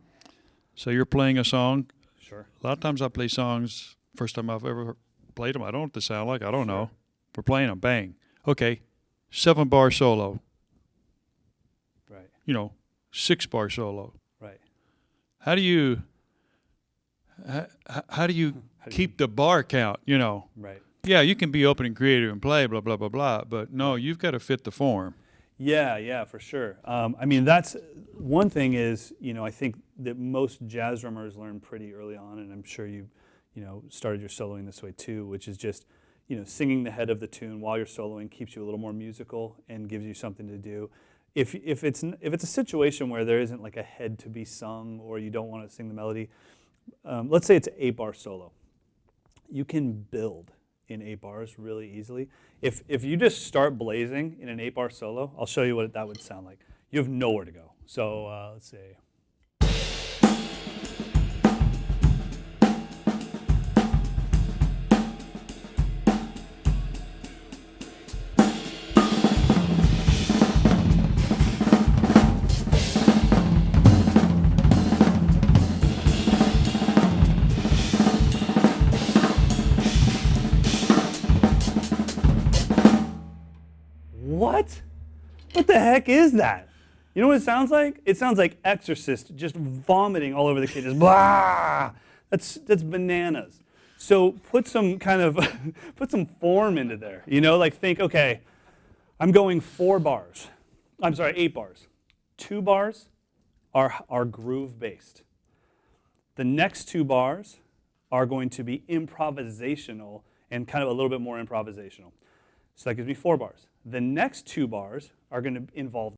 So you're playing a song. Sure. A lot of times I play songs, first time I've ever played them, I don't know what they sound like, I don't know. We're playing them, bang. Okay. 7-bar solo. Right. 6-bar solo. Right. How do you keep the bar count, Right. Yeah, you can be open and creative and play, blah, blah, blah, blah, but no, you've got to fit the form. Yeah, for sure. That's one thing is, I think that most jazz drummers learn pretty early on, and I'm sure you started your soloing this way too, which is just, singing the head of the tune while you're soloing keeps you a little more musical and gives you something to do. If it's a situation where there isn't like a head to be sung or you don't want to sing the melody, let's say it's an 8-bar solo. You can build in 8 bars really easily. If you just start blazing in an 8-bar solo, I'll show you what that would sound like. You have nowhere to go. So let's see. What? What the heck is that? You know what it sounds like? It sounds like Exorcist just vomiting all over the kid. Just blah. That's bananas. So put some put some form into there. Think, okay, I'm going 8 bars. 2 bars are groove-based. The next 2 bars are going to be improvisational and kind of a little bit more improvisational. So that gives me 4 bars. The next 2 bars are going to involve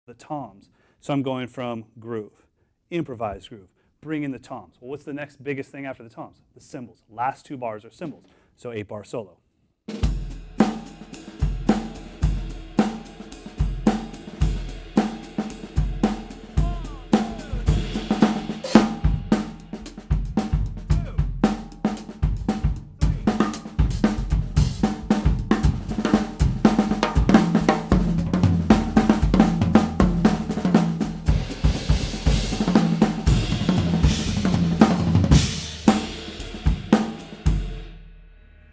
the toms. So I'm going from groove, improvised groove, bring in the toms. Well, what's the next biggest thing after the toms? The cymbals. Last 2 bars are cymbals. So 8-bar solo.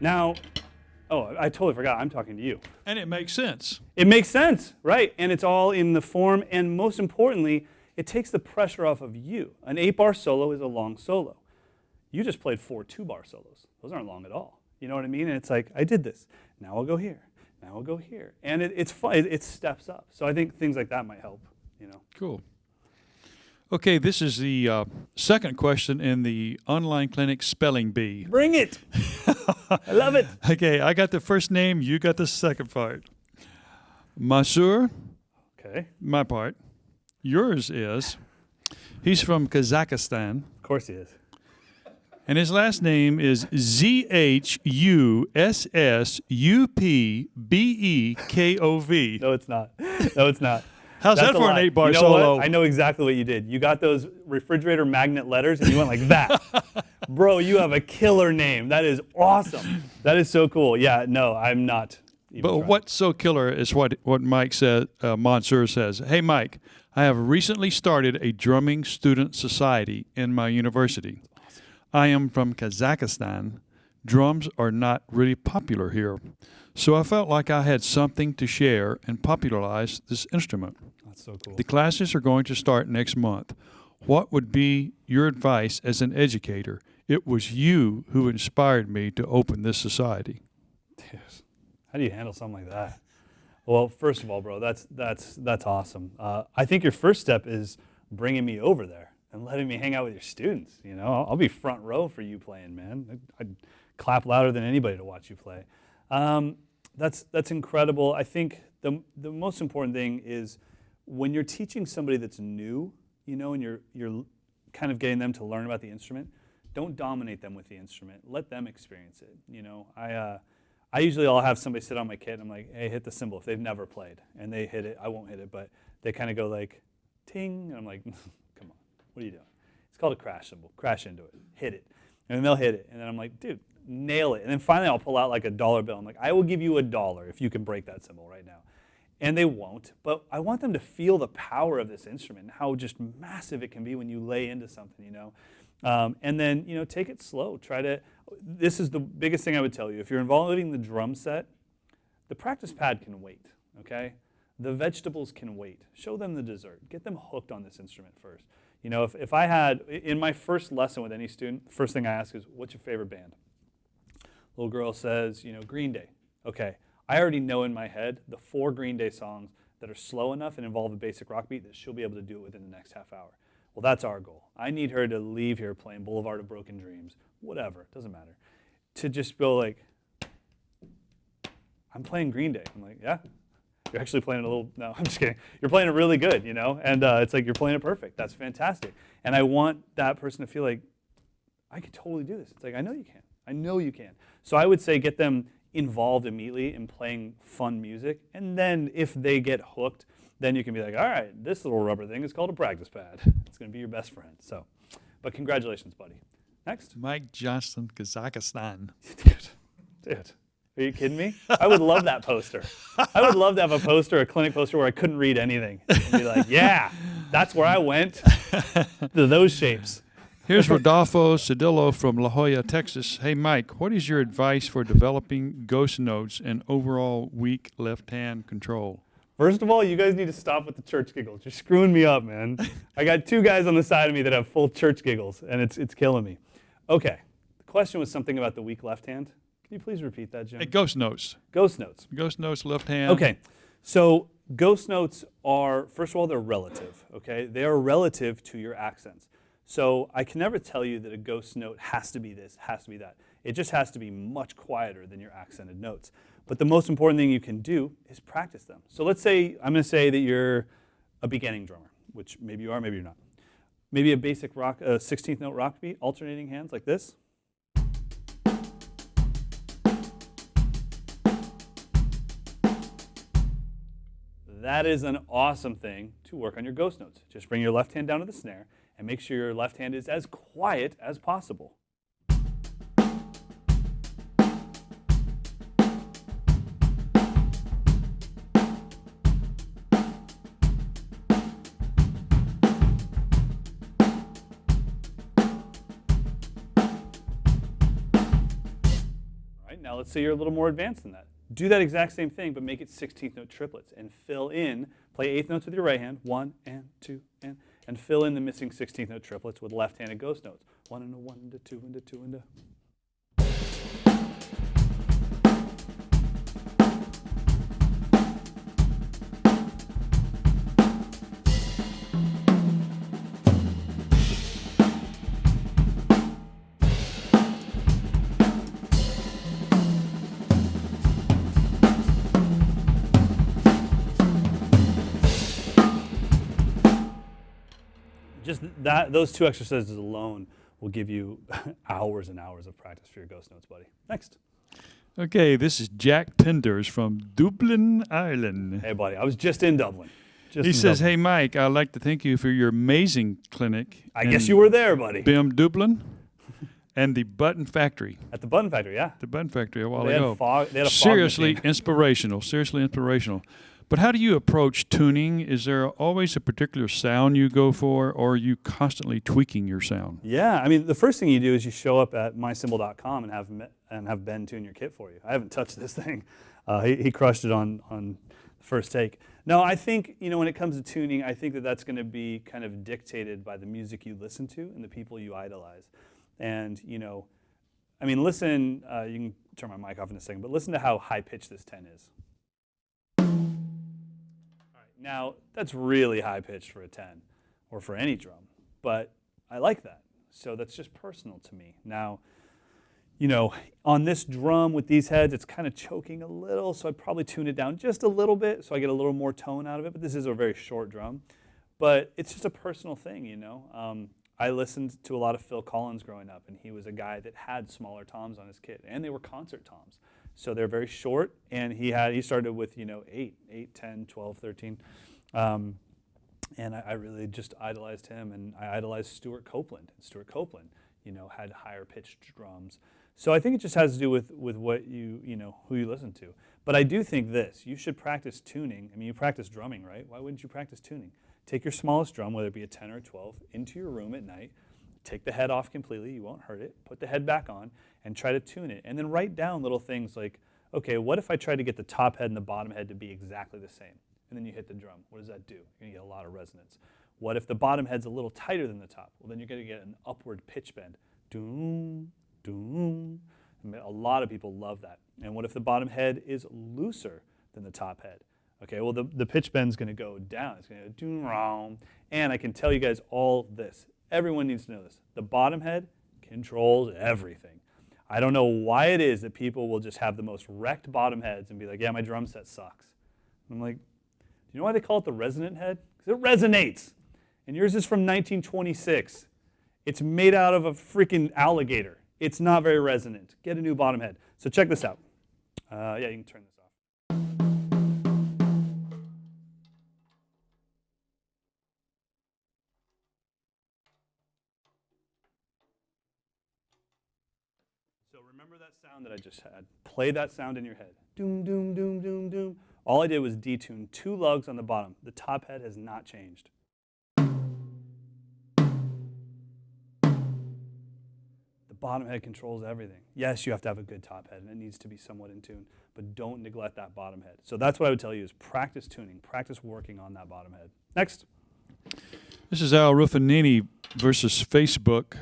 Now, I totally forgot. I'm talking to you. And it makes sense. It makes sense, right? And it's all in the form, and most importantly, it takes the pressure off of you. An 8-bar solo is a long solo. You just played 4 2-bar solos. Those aren't long at all. You know what I mean? And it's like, I did this. Now I'll go here. Now I'll go here. And it's fun. It steps up. So I think things like that might help, Cool. Okay, this is the second question in the online clinic spelling bee. Bring it. I love it. Okay, I got the first name, you got the second part. Masur, Okay. my part. Yours is, he's from Kazakhstan, Of course he is. and his last name is Zhussupbekov. No, it's not. No, it's not. How's That's that a for an lie. 8-bar You know solo? what? I know exactly what you did. You got those refrigerator magnet letters and you went like that. Bro, you have a killer name. That is awesome. That is so cool. Yeah, no, I'm not. But what's so killer is what Mike said, Mansour says. Hey, Mike, I have recently started a drumming student society in my university. Awesome. I am from Kazakhstan. Drums are not really popular here. So I felt like I had something to share and popularize this instrument. That's so cool. The classes are going to start next month. What would be your advice as an educator? It was you who inspired me to open this society. Dude, how do you handle something like that? Well, first of all, bro, that's awesome. I think your first step is bringing me over there and letting me hang out with your students. I'll be front row for you playing, man. I'd clap louder than anybody to watch you play. That's incredible. I think the most important thing is when you're teaching somebody that's new, and you're kind of getting them to learn about the instrument, don't dominate them with the instrument. Let them experience it. I usually I'll have somebody sit on my kit and I'm like, hey, hit the cymbal if they've never played. And they hit it. I won't hit it, but they kind of go like, ting. And I'm like, come on, what are you doing? It's called a crash cymbal. Crash into it. Hit it. And then they'll hit it. And then I'm like, dude, nail it. And then finally I'll pull out like a $1 bill. I'm like, I will give you $1 if you can break that cymbal right now. And they won't, but I want them to feel the power of this instrument and how just massive it can be when you lay into something, And then, take it slow. This is the biggest thing I would tell you. If you're involving the drum set, the practice pad can wait, okay? The vegetables can wait. Show them the dessert. Get them hooked on this instrument first. If I had, in my first lesson with any student, the first thing I ask is, what's your favorite band? Little girl says, Green Day. Okay, I already know in my head the 4 Green Day songs that are slow enough and involve a basic rock beat that she'll be able to do it within the next half hour. Well, that's our goal. I need her to leave here playing Boulevard of Broken Dreams, whatever, doesn't matter. To just go like, I'm playing Green Day. I'm like, yeah, you're actually playing no, I'm just kidding. You're playing it really good, and it's like you're playing it perfect. That's fantastic. And I want that person to feel like, I could totally do this. It's like, I know you can. I know you can. So I would say get them involved immediately in playing fun music, and then if they get hooked, then you can be like, all right, this little rubber thing is called a practice pad. It's going to be your best friend. But congratulations, buddy. Next. Mike Johnston, Kazakhstan. Dude, are you kidding me? I would love that poster. I would love to have a clinic poster where I couldn't read anything. And be like, yeah, that's where I went, to those shapes. Here's Rodolfo Cedillo from La Jolla, Texas. Hey, Mike, what is your advice for developing ghost notes and overall weak left-hand control? First of all, you guys need to stop with the church giggles. You're screwing me up, man. I got 2 guys on the side of me that have full church giggles, and it's killing me. Okay, the question was something about the weak left hand. Can you please repeat that, Jim? Hey, ghost notes. Ghost notes. Ghost notes, left hand. Okay, so Ghost notes are, first of all, they're relative, okay? They are relative to your accents. So I can never tell you that a ghost note has to be this, has to be that. It just has to be much quieter than your accented notes. But the most important thing you can do is practice them. So let's say, I'm going to say that you're a beginning drummer, which maybe you are, maybe you're not. Maybe a basic rock, 16th note rock beat, alternating hands like this. That is an awesome thing to work on your ghost notes. Just bring your left hand down to the snare and make sure your left hand is as quiet as possible. Now let's say you're a little more advanced than that. Do that exact same thing, but make it 16th note triplets and fill in, play eighth notes with your right hand, 1 and 2 and fill in the missing 16th note triplets with left-handed ghost notes. 1 and a 1 and a 2 and a 2 and a. Just those two exercises alone will give you hours and hours of practice for your ghost notes, buddy. Next. Okay, this is Jack Tenders from Dublin, Ireland. Hey, buddy, I was just in Dublin. He says, "Hey, Mike, I'd like to thank you for your amazing clinic. I guess you were there, buddy. BIM Dublin and the Button Factory." At the Button Factory, yeah. The Button Factory a while They ago. had a fog Seriously machine. inspirational. Seriously inspirational. But how do you approach tuning? Is there always a particular sound you go for, or are you constantly tweaking your sound? Yeah, I mean, the first thing you do is you show up at mysymbol.com and have Ben tune your kit for you. I haven't touched this thing. He crushed it on the first take. No, I think, when it comes to tuning, I think that that's going to be kind of dictated by the music you listen to and the people you idolize. And, I mean, listen, you can turn my mic off in a second, but listen to how high-pitched this 10 is. Now, that's really high-pitched for a 10, or for any drum, but I like that. So that's just personal to me. Now, on this drum with these heads, it's kind of choking a little, so I'd probably tune it down just a little bit so I get a little more tone out of it, but this is a very short drum. But it's just a personal thing, I listened to a lot of Phil Collins growing up, and he was a guy that had smaller toms on his kit, and they were concert toms. So they're very short, and he started with 8, 10, 12, 13. And I really just idolized him, and I idolized Stuart Copeland. And Stuart Copeland, had higher pitched drums. So I think it just has to do with what who you listen to. But I do think this, you should practice tuning. I mean, you practice drumming, right? Why wouldn't you practice tuning? Take your smallest drum, whether it be a 10 or a 12, into your room at night. Take the head off completely, you won't hurt it. Put the head back on and try to tune it. And then write down little things like, okay, what if I try to get the top head and the bottom head to be exactly the same? And then you hit the drum. What does that do? You're going to get a lot of resonance. What if the bottom head's a little tighter than the top? Well, then you're going to get an upward pitch bend. Doom, doom. A lot of people love that. And what if the bottom head is looser than the top head? Okay, well, the pitch bend's going to go down. It's going to go doom, and I can tell you guys all this. Everyone needs to know this. The bottom head controls everything. I don't know why it is that people will just have the most wrecked bottom heads and be like, yeah, my drum set sucks. And I'm like, do you know why they call it the resonant head? Because it resonates. And yours is from 1926. It's made out of a freaking alligator. It's not very resonant. Get a new bottom head. So check this out. Yeah, you can turn this off. So remember that sound that I just had. Play that sound in your head. Doom, doom, doom, doom, doom. All I did was detune 2 lugs on the bottom. The top head has not changed. The bottom head controls everything. Yes, you have to have a good top head, and it needs to be somewhat in tune, but don't neglect that bottom head. So that's what I would tell you is practice tuning, practice working on that bottom head. Next. This is Al Ruffinini versus Facebook.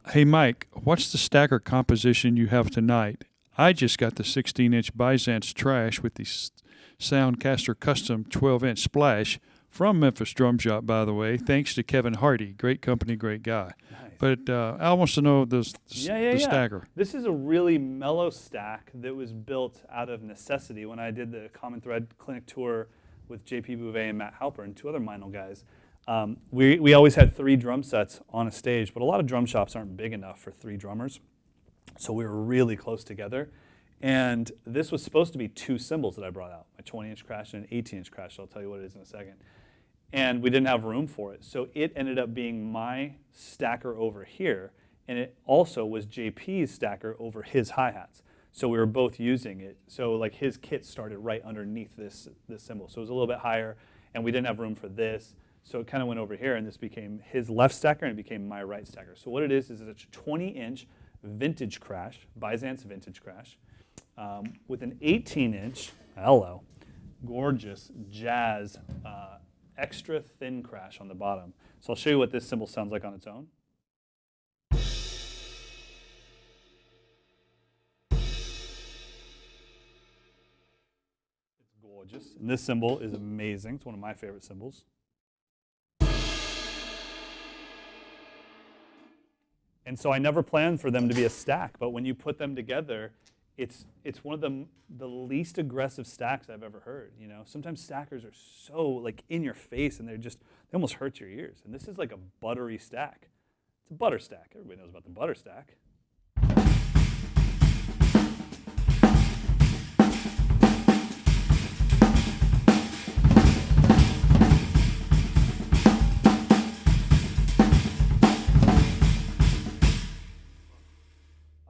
Hey, Mike, what's the stacker composition you have tonight? I just got the 16-inch Byzance trash with the Soundcaster Custom 12-inch Splash from Memphis Drum Shop, by the way. Thanks to Kevin Hardy. Great company, great guy. Nice. But Al wants to know the stacker. This is a really mellow stack that was built out of necessity when I did the Common Thread Clinic tour with JP Bouvet and Matt Halper and 2 other Meinl guys. We always had 3 drum sets on a stage, but a lot of drum shops aren't big enough for 3 drummers. So we were really close together. And this was supposed to be 2 cymbals that I brought out, my 20-inch crash and an 18-inch crash. I'll tell you what it is in a second. And we didn't have room for it. So it ended up being my stacker over here, and it also was JP's stacker over his hi-hats. So we were both using it. So like his kit started right underneath this cymbal. So it was a little bit higher, and we didn't have room for this. So it kind of went over here, and this became his left stacker, and it became my right stacker. So what it is it's a 20-inch vintage crash, Byzance vintage crash, with an 18-inch, hello, gorgeous jazz extra thin crash on the bottom. So I'll show you what this cymbal sounds like on its own. It's gorgeous. And this cymbal is amazing. It's one of my favorite cymbals. And so I never planned for them to be a stack, but when you put them together, it's one of the least aggressive stacks I've ever heard. You know, sometimes stackers are so like in your face and they almost hurt your ears. And this is like a buttery stack. It's a butter stack. Everybody knows about the butter stack.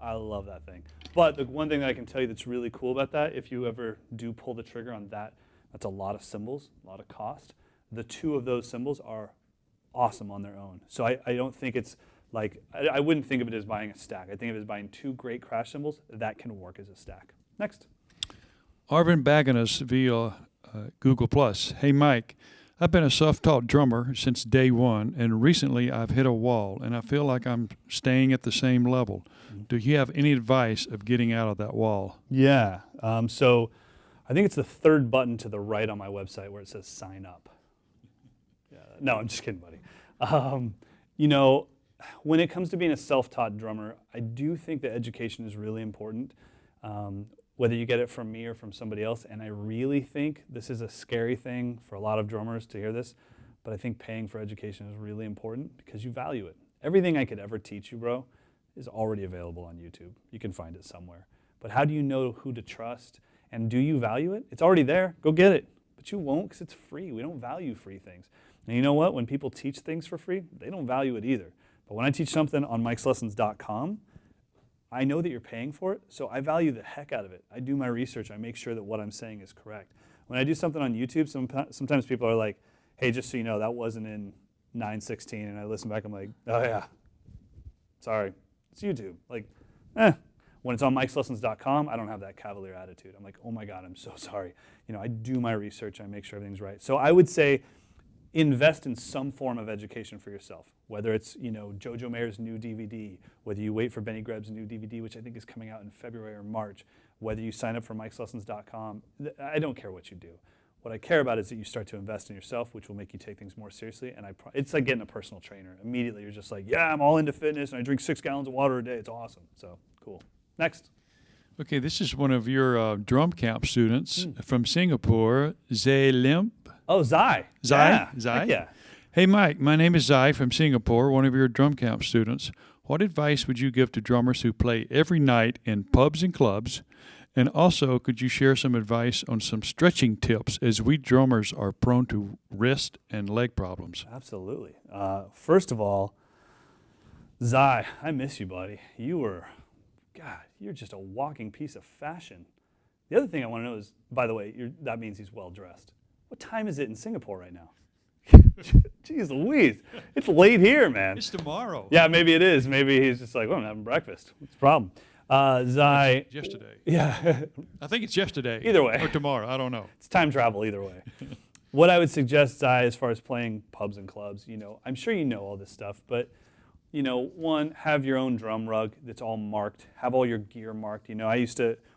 I love that thing. But the one thing that I can tell you that's really cool about that, if you ever do pull the trigger on that, that's a lot of cymbals, a lot of cost. The 2 of those cymbals are awesome on their own. So I don't think it's like, I wouldn't think of it as buying a stack. I think of it as buying 2 great crash cymbals that can work as a stack. Next. Arvin Baganas via Google+. Hey, Mike. I've been a self-taught drummer since day one, and recently I've hit a wall, and I feel like I'm staying at the same level. Do you have any advice of getting out of that wall? Yeah. So I think it's the 3rd button to the right on my website where it says sign up. Yeah. No, I'm just kidding, buddy. You know, when it comes to being a self-taught drummer, I do think that education is really important. Whether you get it from me or from somebody else. And I really think this is a scary thing for a lot of drummers to hear this, but I think paying for education is really important because you value it. Everything I could ever teach you, bro, is already available on YouTube. You can find it somewhere. But how do you know who to trust? And do you value it? It's already there. Go get it. But you won't because it's free. We don't value free things. And you know what? When people teach things for free, they don't value it either. But when I teach something on Mike'sLessons.com, I know that you're paying for it, so I value the heck out of it. I do my research. I make sure that what I'm saying is correct. When I do something on YouTube, sometimes people are like, hey, just so you know, that wasn't in 9:16, and I listen back, I'm like, oh yeah, sorry, it's YouTube. Like, When it's on Mike'sLessons.com, I don't have that cavalier attitude. I'm like, oh my God, I'm so sorry. You know, I do my research, I make sure everything's right. So I would say, invest in some form of education for yourself, whether it's, you know, Jojo Mayer's new DVD, whether you wait for Benny Greb's new DVD, which I think is coming out in February or March, whether you sign up for Mike'sLessons.com. I don't care what you do. What I care about is that you start to invest in yourself, which will make you take things more seriously. And it's like getting a personal trainer. Immediately you're just like, yeah, I'm all into fitness and I drink 6 gallons of water a day. It's awesome. So cool. Next. Okay, this is one of your drum camp students from Singapore, Zay Limp. Oh, Zai. Zai? Yeah. Zai? Heck yeah. Hey, Mike, my name is Zai from Singapore, one of your drum camp students. What advice would you give to drummers who play every night in pubs and clubs? And also, could you share some advice on some stretching tips as we drummers are prone to wrist and leg problems? Absolutely. First of all, Zai, I miss you, buddy. God, you're just a walking piece of fashion. The other thing I want to know is, by the way, that means he's well-dressed. What time is it in Singapore right now? Jeez Louise. It's late here, man. It's tomorrow. Yeah, maybe it is. Maybe he's just like, well, I'm having breakfast. What's the problem? Zai. It's yesterday. Yeah. I think it's yesterday. Either way. Or tomorrow. I don't know. It's time travel either way. What I would suggest, Zai, as far as playing pubs and clubs, you know, I'm sure you know all this stuff, but one, have your own drum rug that's all marked. Have all your gear marked.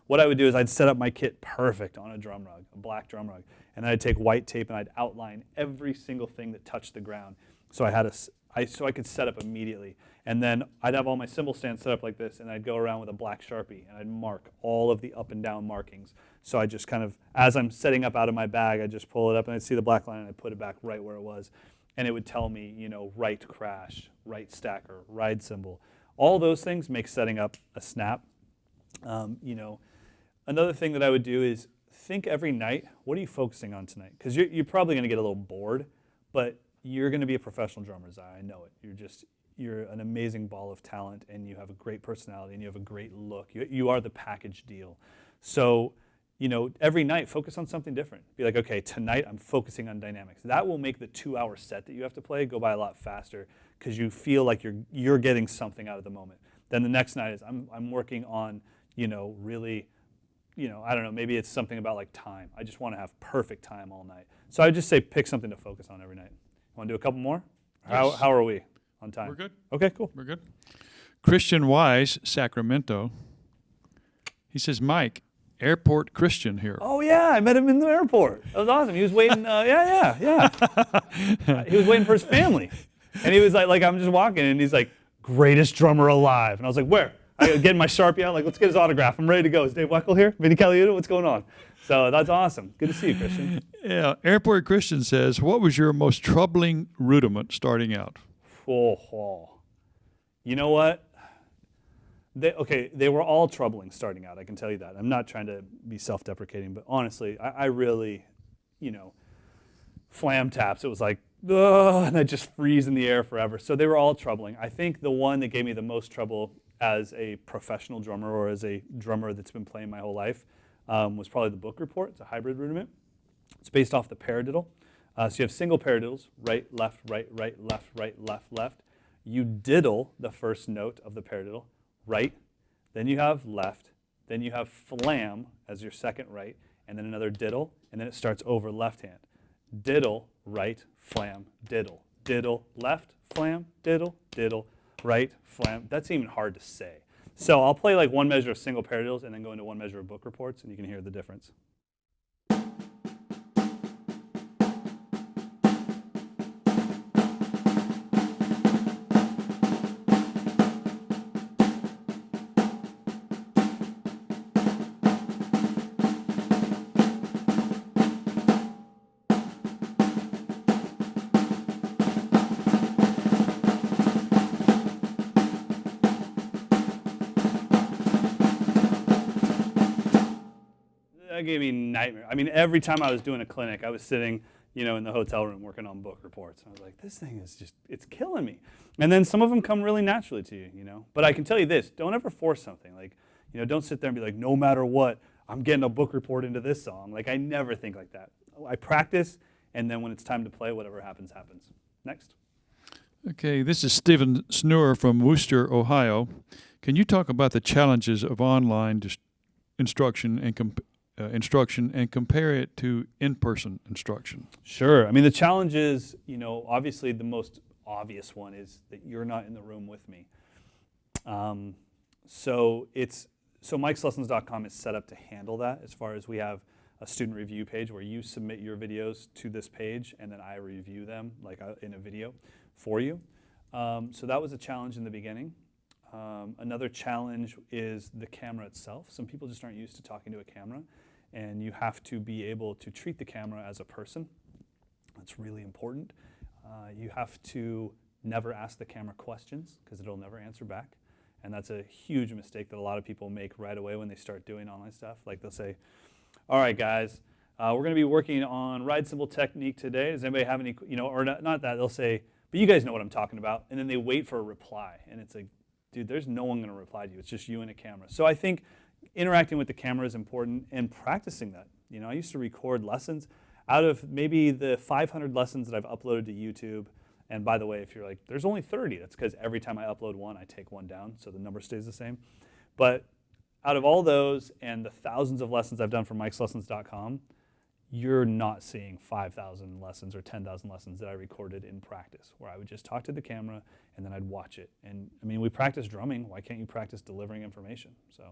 What I would do is I'd set up my kit perfect on a drum rug, a black drum rug, and then I'd take white tape and I'd outline every single thing that touched the ground, so I could set up immediately. And then I'd have all my cymbal stands set up like this, and I'd go around with a black Sharpie and I'd mark all of the up and down markings. So I just kind of, as I'm setting up out of my bag, I'd just pull it up and I'd see the black line and I'd put it back right where it was. And it would tell me, right crash, right stacker, ride cymbal. All those things make setting up a snap. Another thing that I would do is think every night, what are you focusing on tonight? Because you're probably going to get a little bored, but you're going to be a professional drummer, Zai. I know it. You're an amazing ball of talent, and you have a great personality, and you have a great look. You are the package deal. So, every night, focus on something different. Be like, okay, tonight I'm focusing on dynamics. That will make the 2-hour set that you have to play go by a lot faster because you feel like you're getting something out of the moment. Then the next night is I'm working on, really, I don't know, maybe it's something about like time. I just want to have perfect time all night. So I would just say pick something to focus on every night. Want to do a couple more? Yes. How are we on time? We're good. Okay, cool. We're good. Christian Wise, Sacramento. He says, Mike, Airport Christian here. Oh, yeah, I met him in the airport. That was awesome. He was waiting, yeah. He was waiting for his family. And he was like, I'm just walking, and he's like, greatest drummer alive. And I was like, where? I get my Sharpie out, like, let's get his autograph. I'm ready to go. Is Dave Weckl here? Vinny Caliuta? What's going on? So that's awesome. Good to see you, Christian. Yeah, Airport Christian says, what was your most troubling rudiment starting out? Oh. You know what? They were all troubling starting out, I can tell you that. I'm not trying to be self-deprecating, but honestly, I really, flam taps. It was like, ugh, and I just freeze in the air forever. So they were all troubling. I think the one that gave me the most trouble as a professional drummer or as a drummer that's been playing my whole life was probably the book report. It's a hybrid rudiment. It's based off the paradiddle. So you have single paradiddles, right, left, left. You diddle the first note of the paradiddle, right, then you have left, then you have flam as your second right, and then another diddle, and then it starts over left hand. Diddle, right, flam, diddle. Diddle, left, flam, diddle, diddle, right, flam. That's even hard to say. So I'll play like one measure of single paradiddles and then go into one measure of book reports, and you can hear the difference. That gave me nightmare. I mean, every time I was doing a clinic, I was sitting, in the hotel room working on book reports. I was like, this thing is it's killing me. And then some of them come really naturally to you, But I can tell you this, don't ever force something. Like, don't sit there and be like, no matter what, I'm getting a book report into this song. Like, I never think like that. I practice, and then when it's time to play, whatever happens, happens. Next. Okay, this is Stephen Snur from Wooster, Ohio. Can you talk about the challenges of online instruction and compare it to in-person instruction? Sure. I mean, the challenge is, obviously the most obvious one is that you're not in the room with me. So Mike'sLessons.com is set up to handle that, as far as we have a student review page where you submit your videos to this page and then I review them like in a video for you. So that was a challenge in the beginning. Another challenge is the camera itself. Some people just aren't used to talking to a camera, and you have to be able to treat the camera as a person. That's really important. You have to never ask the camera questions because it'll never answer back. And that's a huge mistake that a lot of people make right away when they start doing online stuff. Like they'll say, all right, guys, we're going to be working on ride cymbal technique today. Does anybody have any, or not that, they'll say, but you guys know what I'm talking about. And then they wait for a reply. And it's like, dude, there's no one going to reply to you. It's just you and a camera. So I think interacting with the camera is important and practicing that. I used to record lessons. Out of maybe the 500 lessons that I've uploaded to YouTube, and by the way, if you're like, there's only 30, that's because every time I upload one, I take one down, so the number stays the same. But out of all those and the thousands of lessons I've done for Mike'sLessons.com, you're not seeing 5,000 lessons or 10,000 lessons that I recorded in practice, where I would just talk to the camera and then I'd watch it. And I mean, we practice drumming. Why can't you practice delivering information? So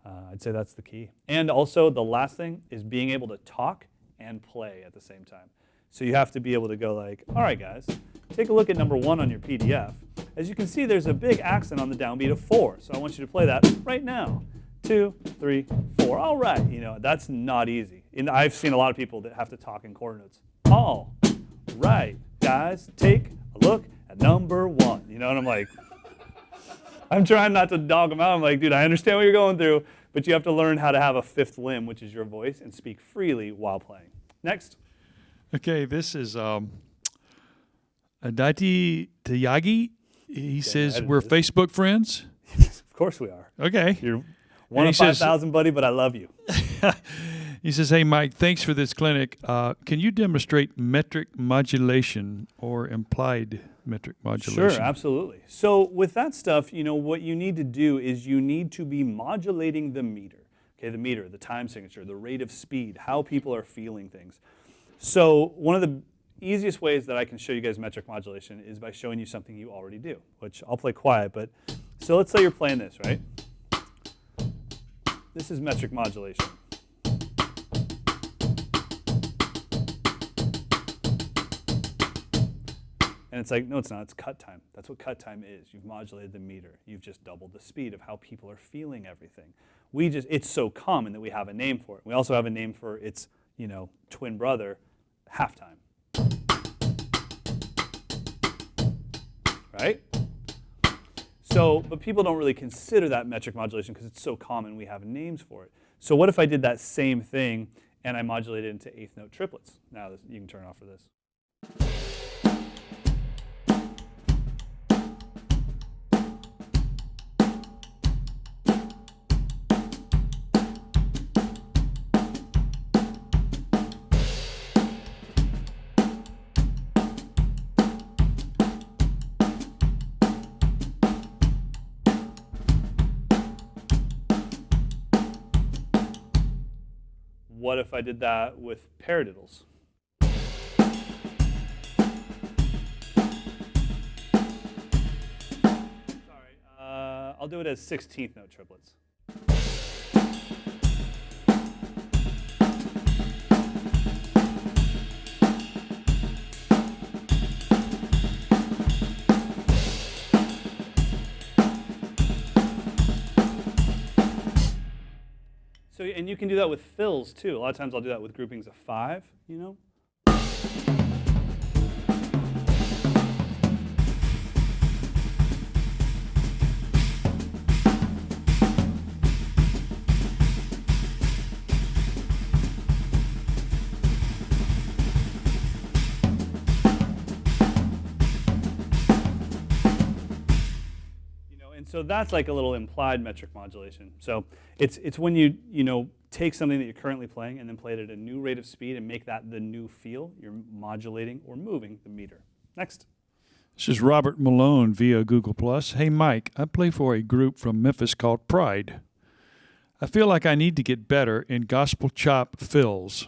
I'd say that's the key. And also the last thing is being able to talk and play at the same time. So you have to be able to go like, all right, guys, take a look at number 1 on your PDF. As you can see, there's a big accent on the downbeat of 4. So I want you to play that right now. 2, 3, 4. All right, you know, that's not easy. And I've seen a lot of people that have to talk in quarter notes. All right, guys, take a look at number 1. You know, and I'm like, I'm trying not to dog them out. I'm like, dude, I understand what you're going through, but you have to learn how to have a fifth limb, which is your voice, and speak freely while playing. Next. Okay, this is Aditi Tyagi. He says, we're Facebook friends. Of course we are. Okay. You're one of 5,000, buddy, but I love you. He says, hey, Mike, thanks for this clinic. Can you demonstrate metric modulation or implied metric modulation? Sure, absolutely. So with that stuff, you know, what you need to do is you need to be modulating the meter. Okay, the meter, the time signature, the rate of speed, how people are feeling things. So one of the easiest ways that I can show you guys metric modulation is by showing you something you already do, which I'll play quiet, but so let's say you're playing this, right? This is metric modulation. And it's like, no, it's not. It's cut time. That's what cut time is. You've modulated the meter. You've just doubled the speed of how people are feeling everything. It's so common that we have a name for it. We also have a name for its, you know, twin brother, halftime. Right? So, but people don't really consider that metric modulation because it's so common we have names for it. So what if I did that same thing and I modulated into eighth note triplets? Now you can turn off for this. What if I did that with paradiddles? Sorry, I'll do it as 16th note triplets. So, and you can do that with fills too. A lot of times I'll do that with groupings of 5, you know? So that's like a little implied metric modulation. So it's when you take something that you're currently playing and then play it at a new rate of speed and make that the new feel. You're modulating or moving the meter. Next. This is Robert Malone via Google+. Hey, Mike, I play for a group from Memphis called Pride. I feel like I need to get better in gospel chop fills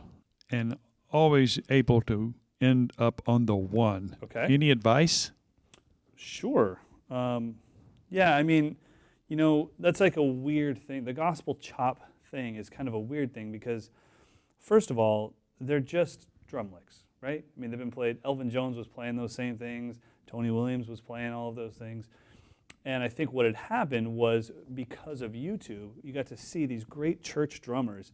and always able to end up on the 1. Okay. Any advice? Sure. Yeah, I mean, you know, that's like a weird thing. The gospel chop thing is kind of a weird thing because, first of all, they're just drum licks, right? I mean, they've been played. Elvin Jones was playing those same things. Tony Williams was playing all of those things. And I think what had happened was because of YouTube, you got to see these great church drummers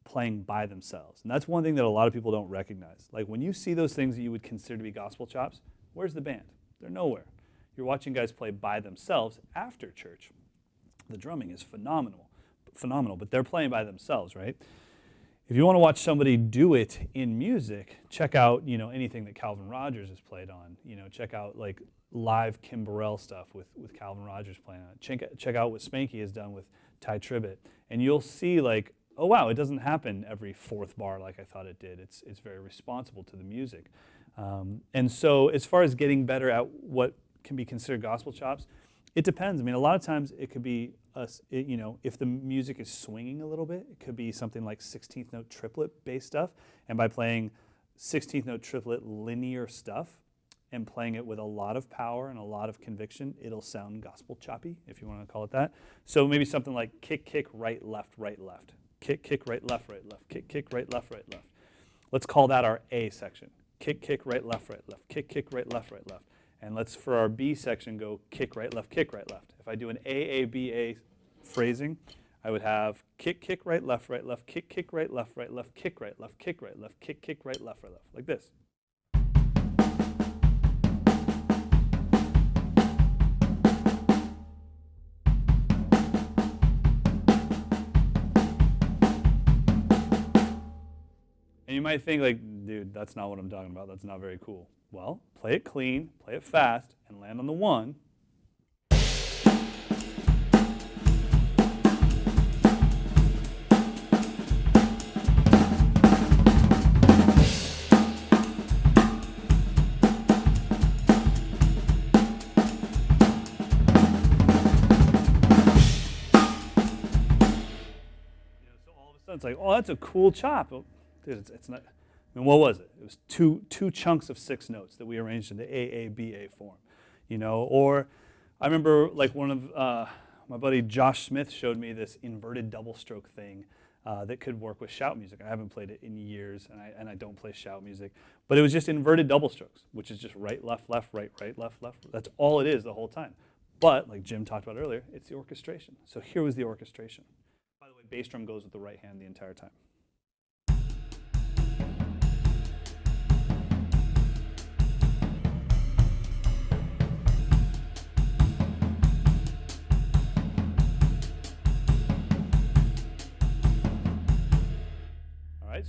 playing by themselves. And that's one thing that a lot of people don't recognize. Like when you see those things that you would consider to be gospel chops, where's the band? They're nowhere. You're watching guys play by themselves after church. The drumming is phenomenal, but they're playing by themselves, right? If you want to watch somebody do it in music, check out, you know, anything that Calvin Rogers has played on. You know, check out like live Kim Burrell stuff with Calvin Rogers playing on it. Check out what Spanky has done with Ty Tribbett, and you'll see like, oh wow, it doesn't happen every fourth bar like I thought it did. It's very responsible to the music, and so as far as getting better at what can be considered gospel chops, It depends. I mean, a lot of times it could be if the music is swinging a little bit, it could be something like 16th note triplet based stuff. And by playing 16th note triplet linear stuff and playing it with a lot of power and a lot of conviction, it'll sound gospel choppy, if you want to call it that. So maybe something like kick, kick, right, left, right, left. Kick, kick, right, left, kick, kick, right, left, right, left. Let's call that our A section. Kick, kick, right, left, kick, kick, right, left. And let's, for our B section, go kick, right, left. If I do an A, phrasing, I would have kick, kick, right, left, kick, kick, right, left, kick, right, left, kick, right, left, kick, kick, right, left, like this. And you might think like, dude, that's not what I'm talking about. That's not very cool. Well, play it clean, play it fast, and land on the 1. So all of a sudden it's like, oh, that's a cool chop. Dude, it's not. I mean, what was it? It was two chunks of 6 notes that we arranged into AABA form, Or I remember like one of my buddy Josh Smith showed me this inverted double stroke thing that could work with shout music. I haven't played it in years, and I don't play shout music, but it was just inverted double strokes, which is just right, left, right, left. That's all it is the whole time. But like Jim talked about earlier, it's the orchestration. So here was the orchestration. By the way, bass drum goes with the right hand the entire time.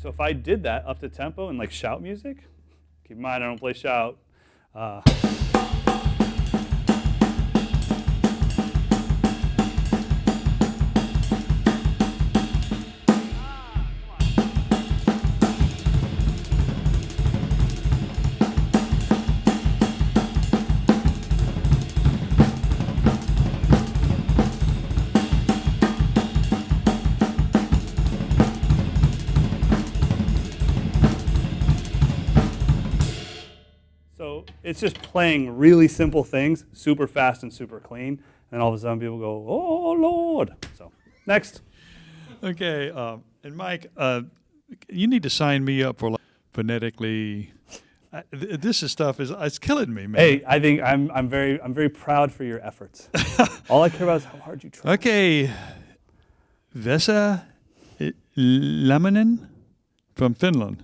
So if I did that up to tempo and like shout music, keep in mind I don't play shout. So it's just playing really simple things, super fast and super clean, and all of a sudden people go, "Oh Lord!" So next. Okay, and Mike, you need to sign me up for like phonetically. This is stuff it's killing me, man. Hey, I think I'm very proud for your efforts. All I care about is how hard you try. Okay, Vesa Laminen from Finland.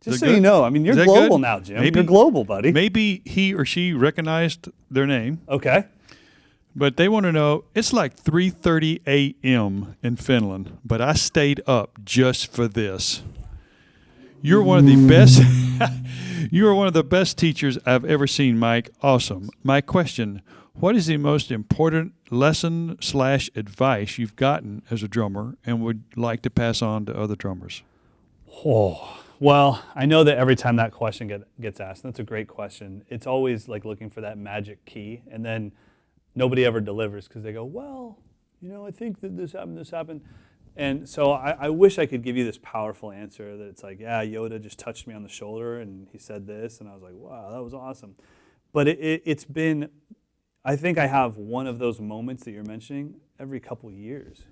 Just so you know, I mean, you're global now, Jim. You're global, buddy. Maybe he or she recognized their name. Okay. But they want to know, it's like 3:30 a.m. in Finland, but I stayed up just for this. You're one of the best. You are one of the best teachers I've ever seen, Mike. Awesome. My question, what is the most important lesson / advice you've gotten as a drummer and would like to pass on to other drummers? Oh. Well, I know that every time that question gets asked, and that's a great question, it's always like looking for that magic key, and then nobody ever delivers because they go, well, I think that this happened. And so I wish I could give you this powerful answer that it's like, yeah, Yoda just touched me on the shoulder and he said this, and I was like, wow, that was awesome. But it's been, I think I have one of those moments that you're mentioning every couple years,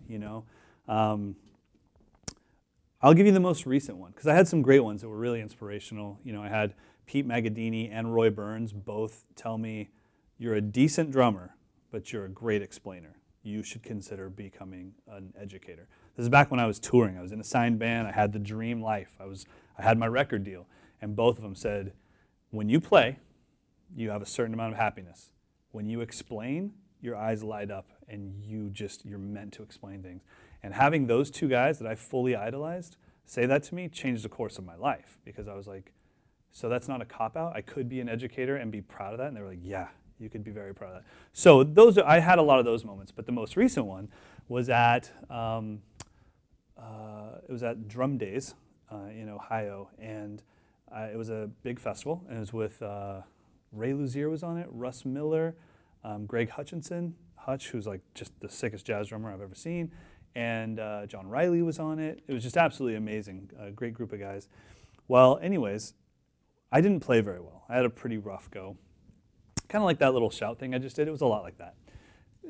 I'll give you the most recent one, because I had some great ones that were really inspirational. I had Pete Magadini and Roy Burns both tell me, you're a decent drummer, but you're a great explainer. You should consider becoming an educator. This is back when I was touring. I was in a signed band. I had the dream life. I had my record deal. And both of them said, when you play, you have a certain amount of happiness. When you explain, your eyes light up and you're meant to explain things. And having those two guys that I fully idolized say that to me changed the course of my life, because I was like, so that's not a cop-out? I could be an educator and be proud of that? And they were like, yeah, you could be very proud of that. So I had a lot of those moments, but the most recent one was at Drum Days in Ohio, and it was a big festival, and it was with Ray Luzier was on it, Russ Miller, Greg Hutch, who's like just the sickest jazz drummer I've ever seen, and John Riley was on it. It was just absolutely amazing, a great group of guys. Well, anyways, I didn't play very well. I had a pretty rough go. Kind of like that little shout thing I just did. It was a lot like that.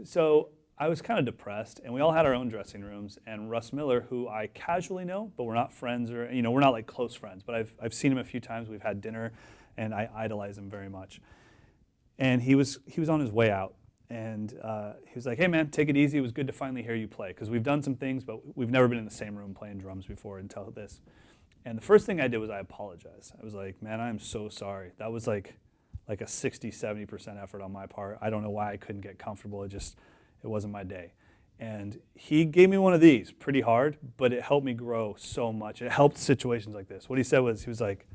So I was kind of depressed, and we all had our own dressing rooms, and Russ Miller, who I casually know, but we're not friends, or we're not like close friends, but I've seen him a few times. We've had dinner, and I idolize him very much. And he was on his way out, and he was like, "Hey man, take it easy. It was good to finally hear you play, because we've done some things, but we've never been in the same room playing drums before until this." And the first thing I did was I apologized. I was like, "Man, I'm so sorry. That was like a 60-70% effort on my part. I don't know why I couldn't get comfortable. It wasn't my day." And he gave me one of these, pretty hard, but it helped me grow so much. It helped situations like this. What he said was, he was like,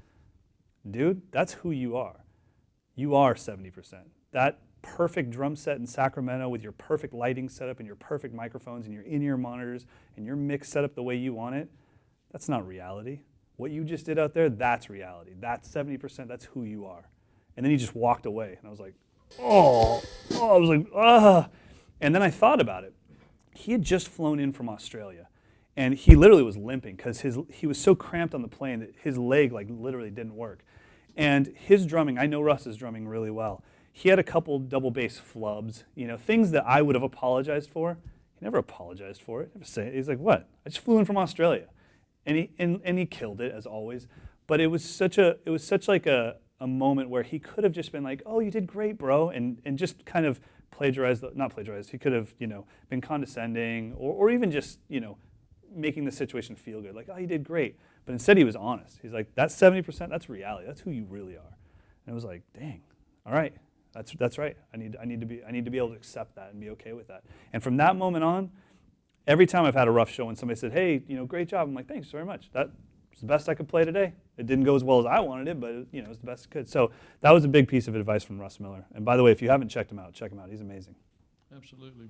"Dude, that's who you are. You are 70%. That perfect drum set in Sacramento with your perfect lighting setup and your perfect microphones and your in-ear monitors and your mix set up the way you want it, that's not reality. What you just did out there, that's reality. That's 70%, that's who you are." And then he just walked away, and I was like, I was like, ah. And then I thought about it. He had just flown in from Australia, and he literally was limping because he was so cramped on the plane that his leg like literally didn't work. And his drumming, I know Russ's drumming really well. He had a couple double bass flubs, things that I would have apologized for. He never apologized for it. Never say it. He's like, "What? I just flew in from Australia," and he killed it as always. But it was such like a moment where he could have just been like, "Oh, you did great, bro," and just kind of not plagiarized. He could have, been condescending or even just, making the situation feel good. Like, "Oh, you did great." But instead he was honest. He's like, "That's 70%, that's reality. That's who you really are." And it was like, dang, all right, that's right. I need to be able to accept that and be okay with that. And from that moment on, every time I've had a rough show and somebody said, "Hey, great job," I'm like, "Thanks very much. That was the best I could play today." It didn't go as well as I wanted it, but it was the best it could. So that was a big piece of advice from Russ Miller. And by the way, if you haven't checked him out, check him out. He's amazing. Absolutely.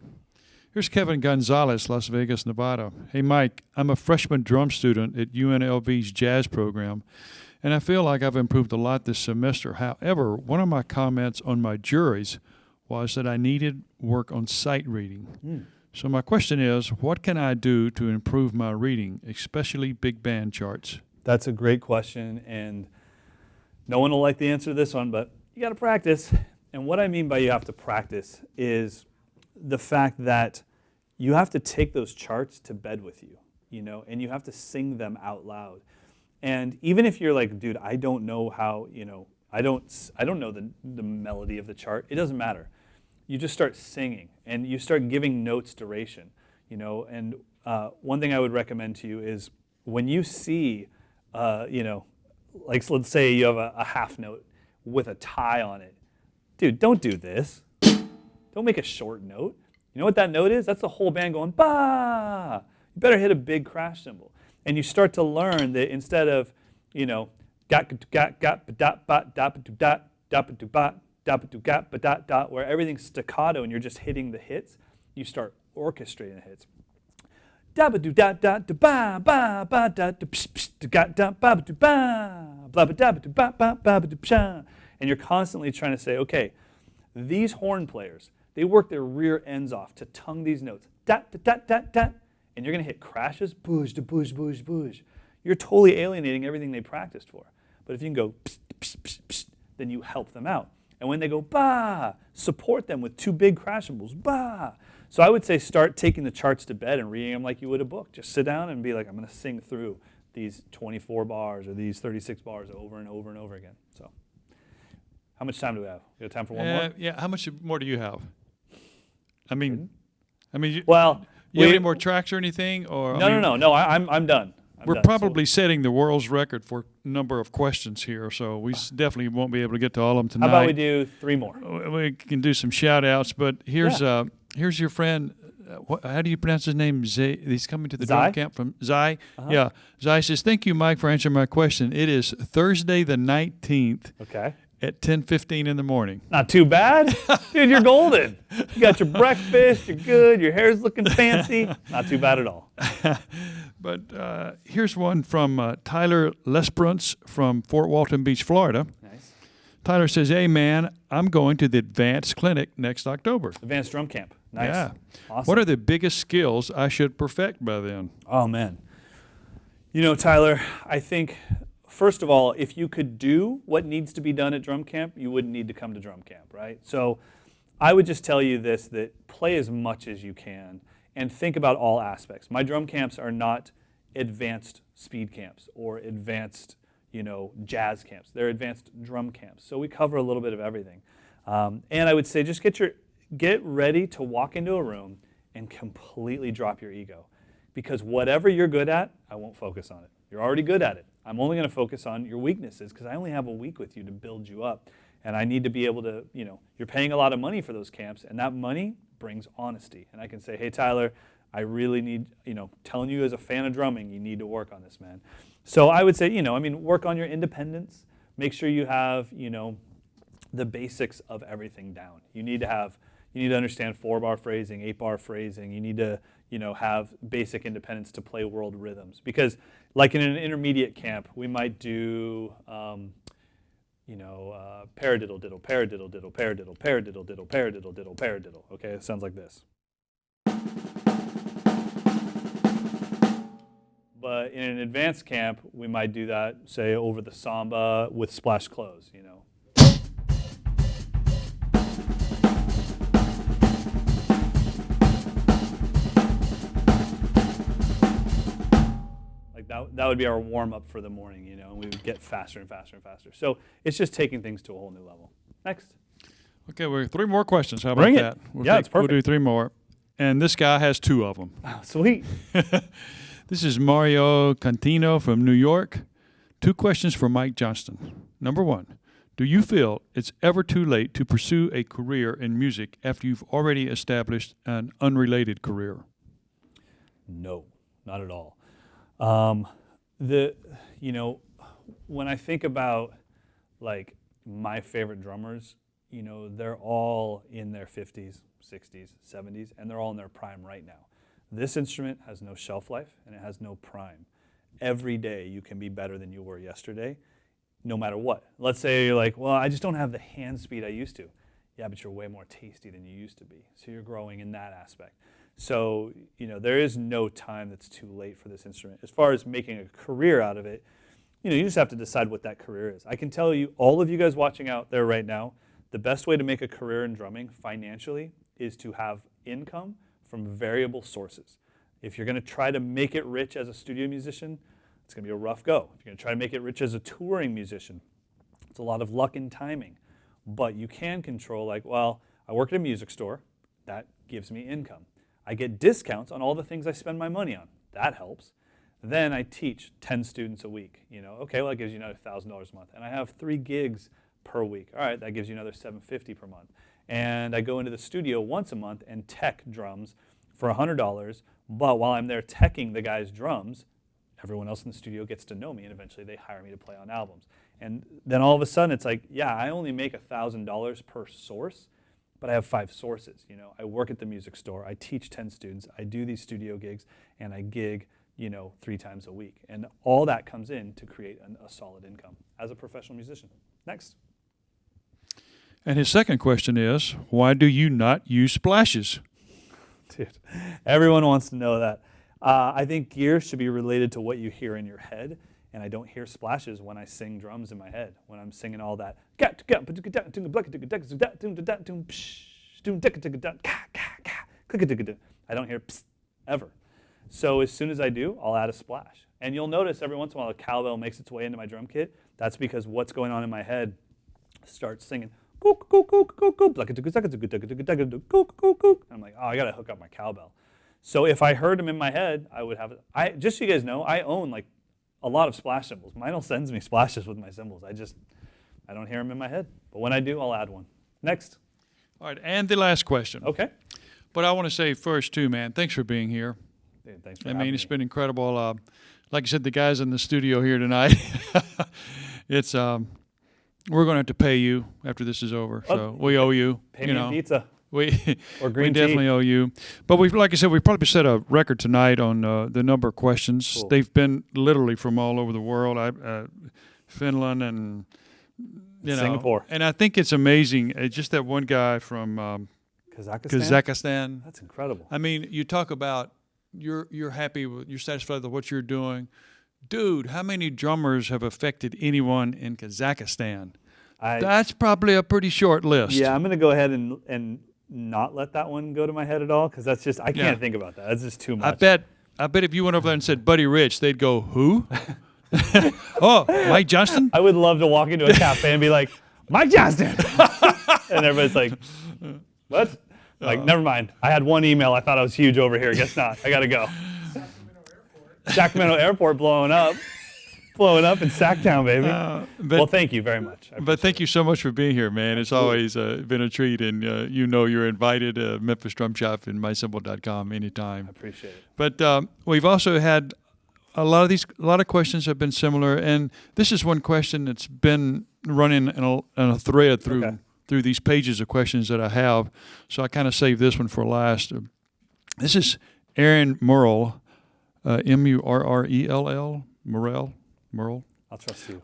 Here's Kevin Gonzalez, Las Vegas, Nevada. "Hey, Mike, I'm a freshman drum student at UNLV's jazz program, and I feel like I've improved a lot this semester. However, one of my comments on my juries was that I needed work on sight reading. So my question is, what can I do to improve my reading, especially big band charts?" That's a great question, and no one will like the answer to this one, but you got to practice. And what I mean by you have to practice is the fact that you have to take those charts to bed with you, and you have to sing them out loud. And even if you're like, "Dude, I don't know how, I don't know the melody of the chart," it doesn't matter. You just start singing, and you start giving notes duration, And one thing I would recommend to you is when you see, like let's say you have a half note with a tie on it. Dude, don't do this. Don't make a short note. You know what that note is? That's the whole band going, "Bah!" You better hit a big crash cymbal. And you start to learn that instead of, where everything's staccato and you're just hitting the hits, you start orchestrating the hits. And you're constantly trying to say, okay, these horn players, they work their rear ends off to tongue these notes. And you're going to hit crashes, boosh, da boosh, boosh, boosh. You're totally alienating everything they practiced for. But if you can go, psh, psh, psh, psh, then you help them out. And when they go, bah, support them with two big crash cymbals, bah. So I would say start taking the charts to bed and reading them like you would a book. Just sit down and be like, "I'm going to sing through these 24 bars or these 36 bars over and over and over again." So how much time do we have? You got time for one more? Yeah, how much more do you have? I mean, well, you have any more tracks or anything? Or No. I'm done. We're probably setting the world's record for number of questions here, so we definitely won't be able to get to all of them tonight. How about we do 3 more? We can do some shout-outs, but here's your friend. How do you pronounce his name? Zay. He's coming to the drum camp from Zai. Uh-huh. Yeah, Zai says, "Thank you, Mike, for answering my question. It is Thursday the 19th. Okay. At 10:15 in the morning." Not too bad. Dude, you're golden. You got your breakfast, you're good, your hair's looking fancy. Not too bad at all. But here's one from Tyler Lesbrunts from Fort Walton Beach, Florida. Nice. Tyler says, hey, man, I'm going to the Advanced Clinic next October. Advanced Drum Camp. Nice. Yeah. Awesome. What are the biggest skills I should perfect by then? Oh, man. You know, Tyler, I think, first of all, if you could do what needs to be done at drum camp, you wouldn't need to come to drum camp, right? So I would just tell you this, that play as much as you can and think about all aspects. My drum camps are not advanced speed camps or advanced, jazz camps. They're advanced drum camps. So we cover a little bit of everything. And I would say just get ready to walk into a room and completely drop your ego. Because whatever you're good at, I won't focus on it. You're already good at it. I'm only going to focus on your weaknesses because I only have a week with you to build you up. And I need to be able to, you're paying a lot of money for those camps, and that money brings honesty. And I can say, hey, Tyler, I really need, telling you as a fan of drumming, you need to work on this, man. So I would say, work on your independence. Make sure you have, the basics of everything down. You need to understand 4-bar phrasing, 8-bar phrasing. You need to, have basic independence to play world rhythms. Because like in an intermediate camp, we might do, paradiddle diddle, paradiddle diddle, paradiddle, paradiddle diddle, paradiddle diddle, paradiddle. Okay, it sounds like this. But in an advanced camp, we might do that, say, over the samba with splash close, Like that would be our warm-up for the morning, and we would get faster and faster and faster. So it's just taking things to a whole new level. Next. Okay, we're 3 more questions. How about Bring it. that? It's perfect. We'll do 3 more. And this guy has 2 of them. Oh, sweet. This is Mario Cantino from New York. 2 questions for Mike Johnston. Number 1, do you feel it's ever too late to pursue a career in music after you've already established an unrelated career? No, not at all. When I think about like my favorite drummers, they're all in their 50s, 60s, 70s, and they're all in their prime right now. This instrument has no shelf life and it has no prime. Every day you can be better than you were yesterday, no matter what. Let's say you're like, well, I just don't have the hand speed I used to. Yeah, but you're way more tasty than you used to be. So you're growing in that aspect. So, there is no time that's too late for this instrument. As far as making a career out of it, you just have to decide what that career is. I can tell you, all of you guys watching out there right now, the best way to make a career in drumming financially is to have income from variable sources. If you're going to try to make it rich as a studio musician, it's going to be a rough go. If you're going to try to make it rich as a touring musician, it's a lot of luck and timing. But you can control, I work at a music store. That gives me income. I get discounts on all the things I spend my money on. That helps. Then I teach 10 students a week. That gives you another $1,000 a month. And I have 3 gigs per week. All right, that gives you another $750 per month. And I go into the studio once a month and tech drums for $100. But while I'm there teching the guy's drums, everyone else in the studio gets to know me, and eventually they hire me to play on albums. And then all of a sudden it's like, yeah, I only make $1,000 per source, but I have 5 sources. I work at the music store, I teach 10 students, I do these studio gigs, and I gig 3 times a week. And all that comes in to create a solid income as a professional musician. Next. And his second question is, why do you not use splashes? Dude, everyone wants to know that. I think gear should be related to what you hear in your head, and I don't hear splashes when I sing drums in my head, when I'm singing all that. I don't hear psst ever. So as soon as I do, I'll add a splash. And you'll notice every once in a while a cowbell makes its way into my drum kit. That's because what's going on in my head starts singing. I'm like, oh, I gotta hook up my cowbell. So if I heard them in my head, I would have it. Just so you guys know, I own like a lot of splash cymbals. Meinl sends me splashes with my cymbals. I don't hear them in my head. But when I do, I'll add one. Next. All right, and the last question. Okay. But I want to say first too, man, thanks for being here. Dude, thanks for having me. It's been incredible. Like I said, the guys in the studio here tonight, we're going to have to pay you after this is over. So we owe you. Pay me a pizza. Or green we definitely tea. owe you. But like I said, we probably set a record tonight on the number of questions. Cool. They've been literally from all over the world. Finland and You know, Singapore. and I think it's amazing. Just that one guy from Kazakhstan. That's incredible. I mean, you talk about you're happy with, you're satisfied with what you're doing. Dude, how many drummers have affected anyone in Kazakhstan? That's probably a pretty short list. Yeah, I'm going to go ahead and not let that one go to my head at all, because that's just, I can't think about that. That's just too much. I bet if you went over there and said Buddy Rich, they'd go, who? Oh, Mike Johnston? I would love to walk into a cafe and be like, Mike Johnston! And everybody's like, what? Like, never mind. I had one email. I thought I was huge over here. Guess not. I got to go. Sacramento Airport blowing up in Sacktown, baby. Well, thank you very much. But thank you so much for being here, man. It's always been a treat, and you're invited to Memphis Drum Shop and mysymbol.com anytime. I appreciate it. But we've also had a lot of questions have been similar, and this is one question that's been running in a thread through these pages of questions that I have. So I kind of saved this one for last. This is Aaron Murrell, Murrell. Merle. I'll trust you.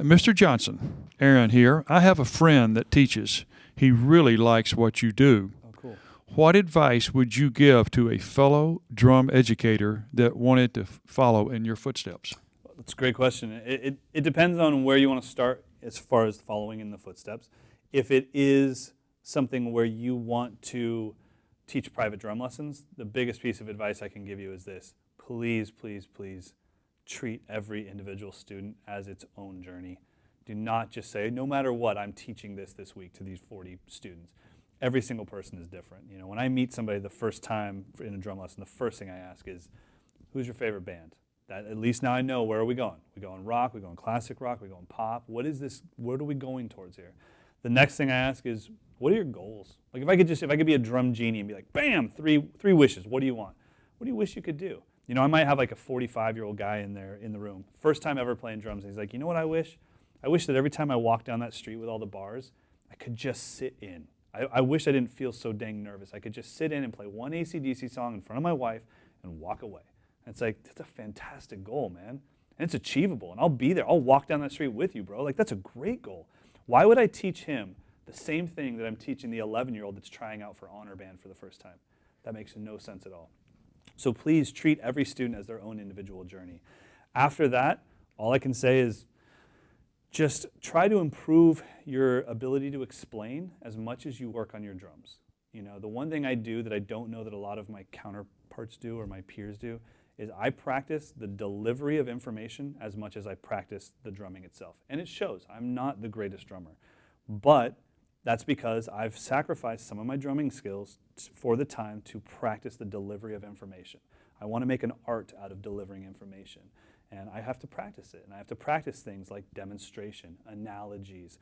Mr. Johnson, Aaron here. I have a friend that teaches. He really likes what you do. Oh, cool. What advice would you give to a fellow drum educator that wanted to follow in your footsteps? That's a great question. It depends on where you want to start as far as following in the footsteps. If it is something where you want to teach private drum lessons, the biggest piece of advice I can give you is this. Please, please, please treat every individual student as its own journey. Do not just say, no matter what, I'm teaching this week to these 40 students. Every single person is different. You know, when I meet somebody the first time in a drum lesson, the first thing I ask is, who's your favorite band? That at least now I know, where are we going? We going rock, we going classic rock, we going pop? What is this? What are we going towards here? The next thing I ask is, what are your goals? Like if I could be a drum genie and be like, bam, three wishes. What do you want? What do you wish you could do? You know, I might have like a 45-year-old guy in the room, first time ever playing drums, and he's like, you know what I wish? I wish that every time I walk down that street with all the bars, I could just sit in. I wish I didn't feel so dang nervous. I could just sit in and play one AC/DC song in front of my wife and walk away. And it's like, that's a fantastic goal, man. And it's achievable, and I'll be there. I'll walk down that street with you, bro. Like, that's a great goal. Why would I teach him the same thing that I'm teaching the 11-year-old that's trying out for honor band for the first time? That makes no sense at all. So please treat every student as their own individual journey. After that, all I can say is just try to improve your ability to explain as much as you work on your drums. You know, the one thing I do that I don't know that a lot of my counterparts do or my peers do is I practice the delivery of information as much as I practice the drumming itself. And it shows. I'm not the greatest drummer. But that's because I've sacrificed some of my drumming skills for the time to practice the delivery of information. I want to make an art out of delivering information. And I have to practice it. And I have to practice things like demonstration, analogies,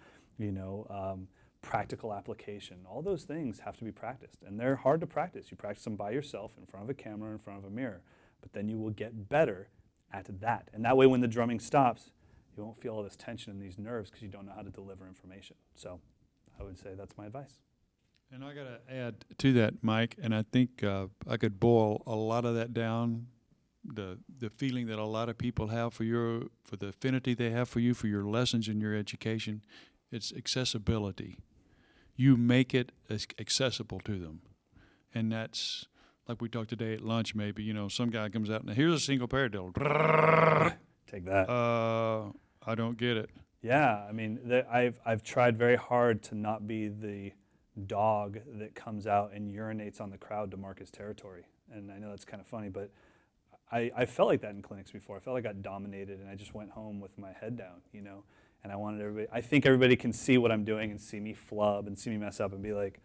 practical application. All those things have to be practiced. And they're hard to practice. You practice them by yourself in front of a camera, in front of a mirror. But then you will get better at that. And that way when the drumming stops, you won't feel all this tension and these nerves because you don't know how to deliver information. So I would say that's my advice. And I got to add to that, Mike, and I think I could boil a lot of that down, the feeling that a lot of people have for the affinity they have for you, for your lessons and your education. It's accessibility. You make it accessible to them. And that's, like we talked today at lunch maybe, some guy comes out and here's a single paradiddle. Take that. I don't get it. Yeah, I mean, I've tried very hard to not be the dog that comes out and urinates on the crowd to mark his territory. And I know that's kind of funny, but I felt like that in clinics before. I felt like I got dominated, and I just went home with my head down, and I wanted everybody, I think everybody can see what I'm doing and see me flub and see me mess up and be like,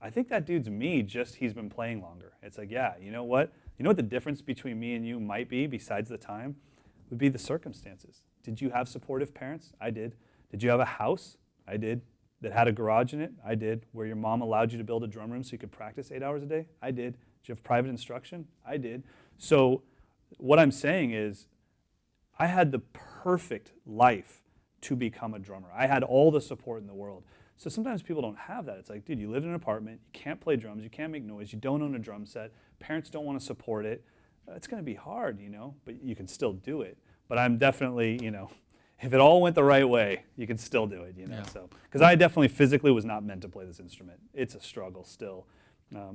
I think that dude's me, just he's been playing longer. It's like, yeah, you know what? You know what the difference between me and you might be, besides the time, would be the circumstances. Did you have supportive parents? I did. Did you have a house? I did. That had a garage in it? I did. Where your mom allowed you to build a drum room so you could practice 8 hours a day? I did. Did you have private instruction? I did. So what I'm saying is I had the perfect life to become a drummer. I had all the support in the world. So sometimes people don't have that. It's like, dude, you live in an apartment, you can't play drums, you can't make noise, you don't own a drum set, parents don't want to support it. It's going to be hard, but you can still do it. But I'm definitely, if it all went the right way, you can still do it, you know. Yeah. So, because I definitely physically was not meant to play this instrument. It's a struggle still.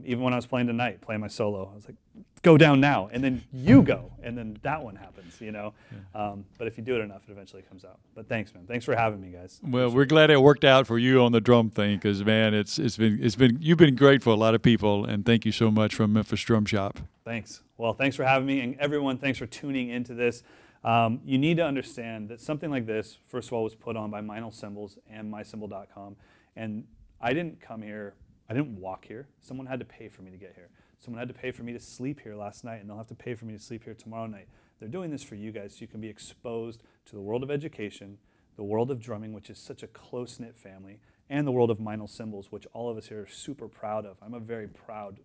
Even when I was playing tonight, playing my solo, I was like, go down now, and then you go, and then that one happens, you know. But if you do it enough, it eventually comes out. But thanks, man. Thanks for having me, guys. Well, we're glad it worked out for you on the drum thing, because man, it's been you've been great for a lot of people, and thank you so much from Memphis Drum Shop. Thanks. Well, thanks for having me, and everyone, thanks for tuning into this. You need to understand that something like this, first of all, was put on by Meinl Cymbals and mycymbal.com, and I didn't come here. I didn't walk here. Someone had to pay for me to get here. Someone had to pay for me to sleep here last night, and they'll have to pay for me to sleep here tomorrow night. They're doing this for you guys so you can be exposed to the world of education, the world of drumming, which is such a close-knit family, and the world of Meinl Cymbals, which all of us here are super proud of. I'm a very proud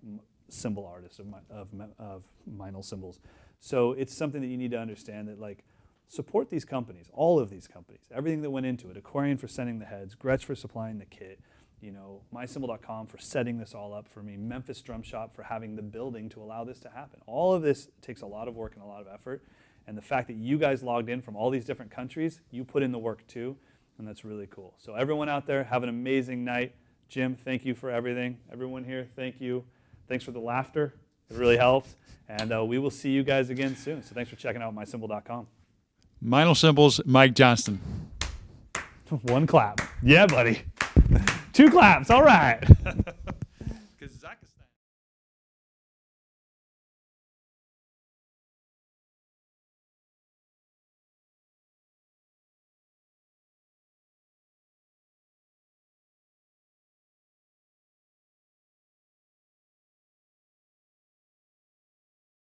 cymbal artist of Meinl Cymbals. So it's something that you need to understand that, like, support these companies, all of these companies, everything that went into it. Aquarian for sending the heads, Gretsch for supplying the kit, you know, mycymbal.com for setting this all up for me, Memphis Drum Shop for having the building to allow this to happen. All of this takes a lot of work and a lot of effort, and the fact that you guys logged in from all these different countries, you put in the work too, and that's really cool. So everyone out there, have an amazing night. Jim, thank you for everything. Everyone here, thank you. Thanks for the laughter. It really helped, and we will see you guys again soon. So thanks for checking out mycymbal.com. Meinl Cymbals, Mike Johnston. One clap. Yeah, buddy. 2 claps. All right.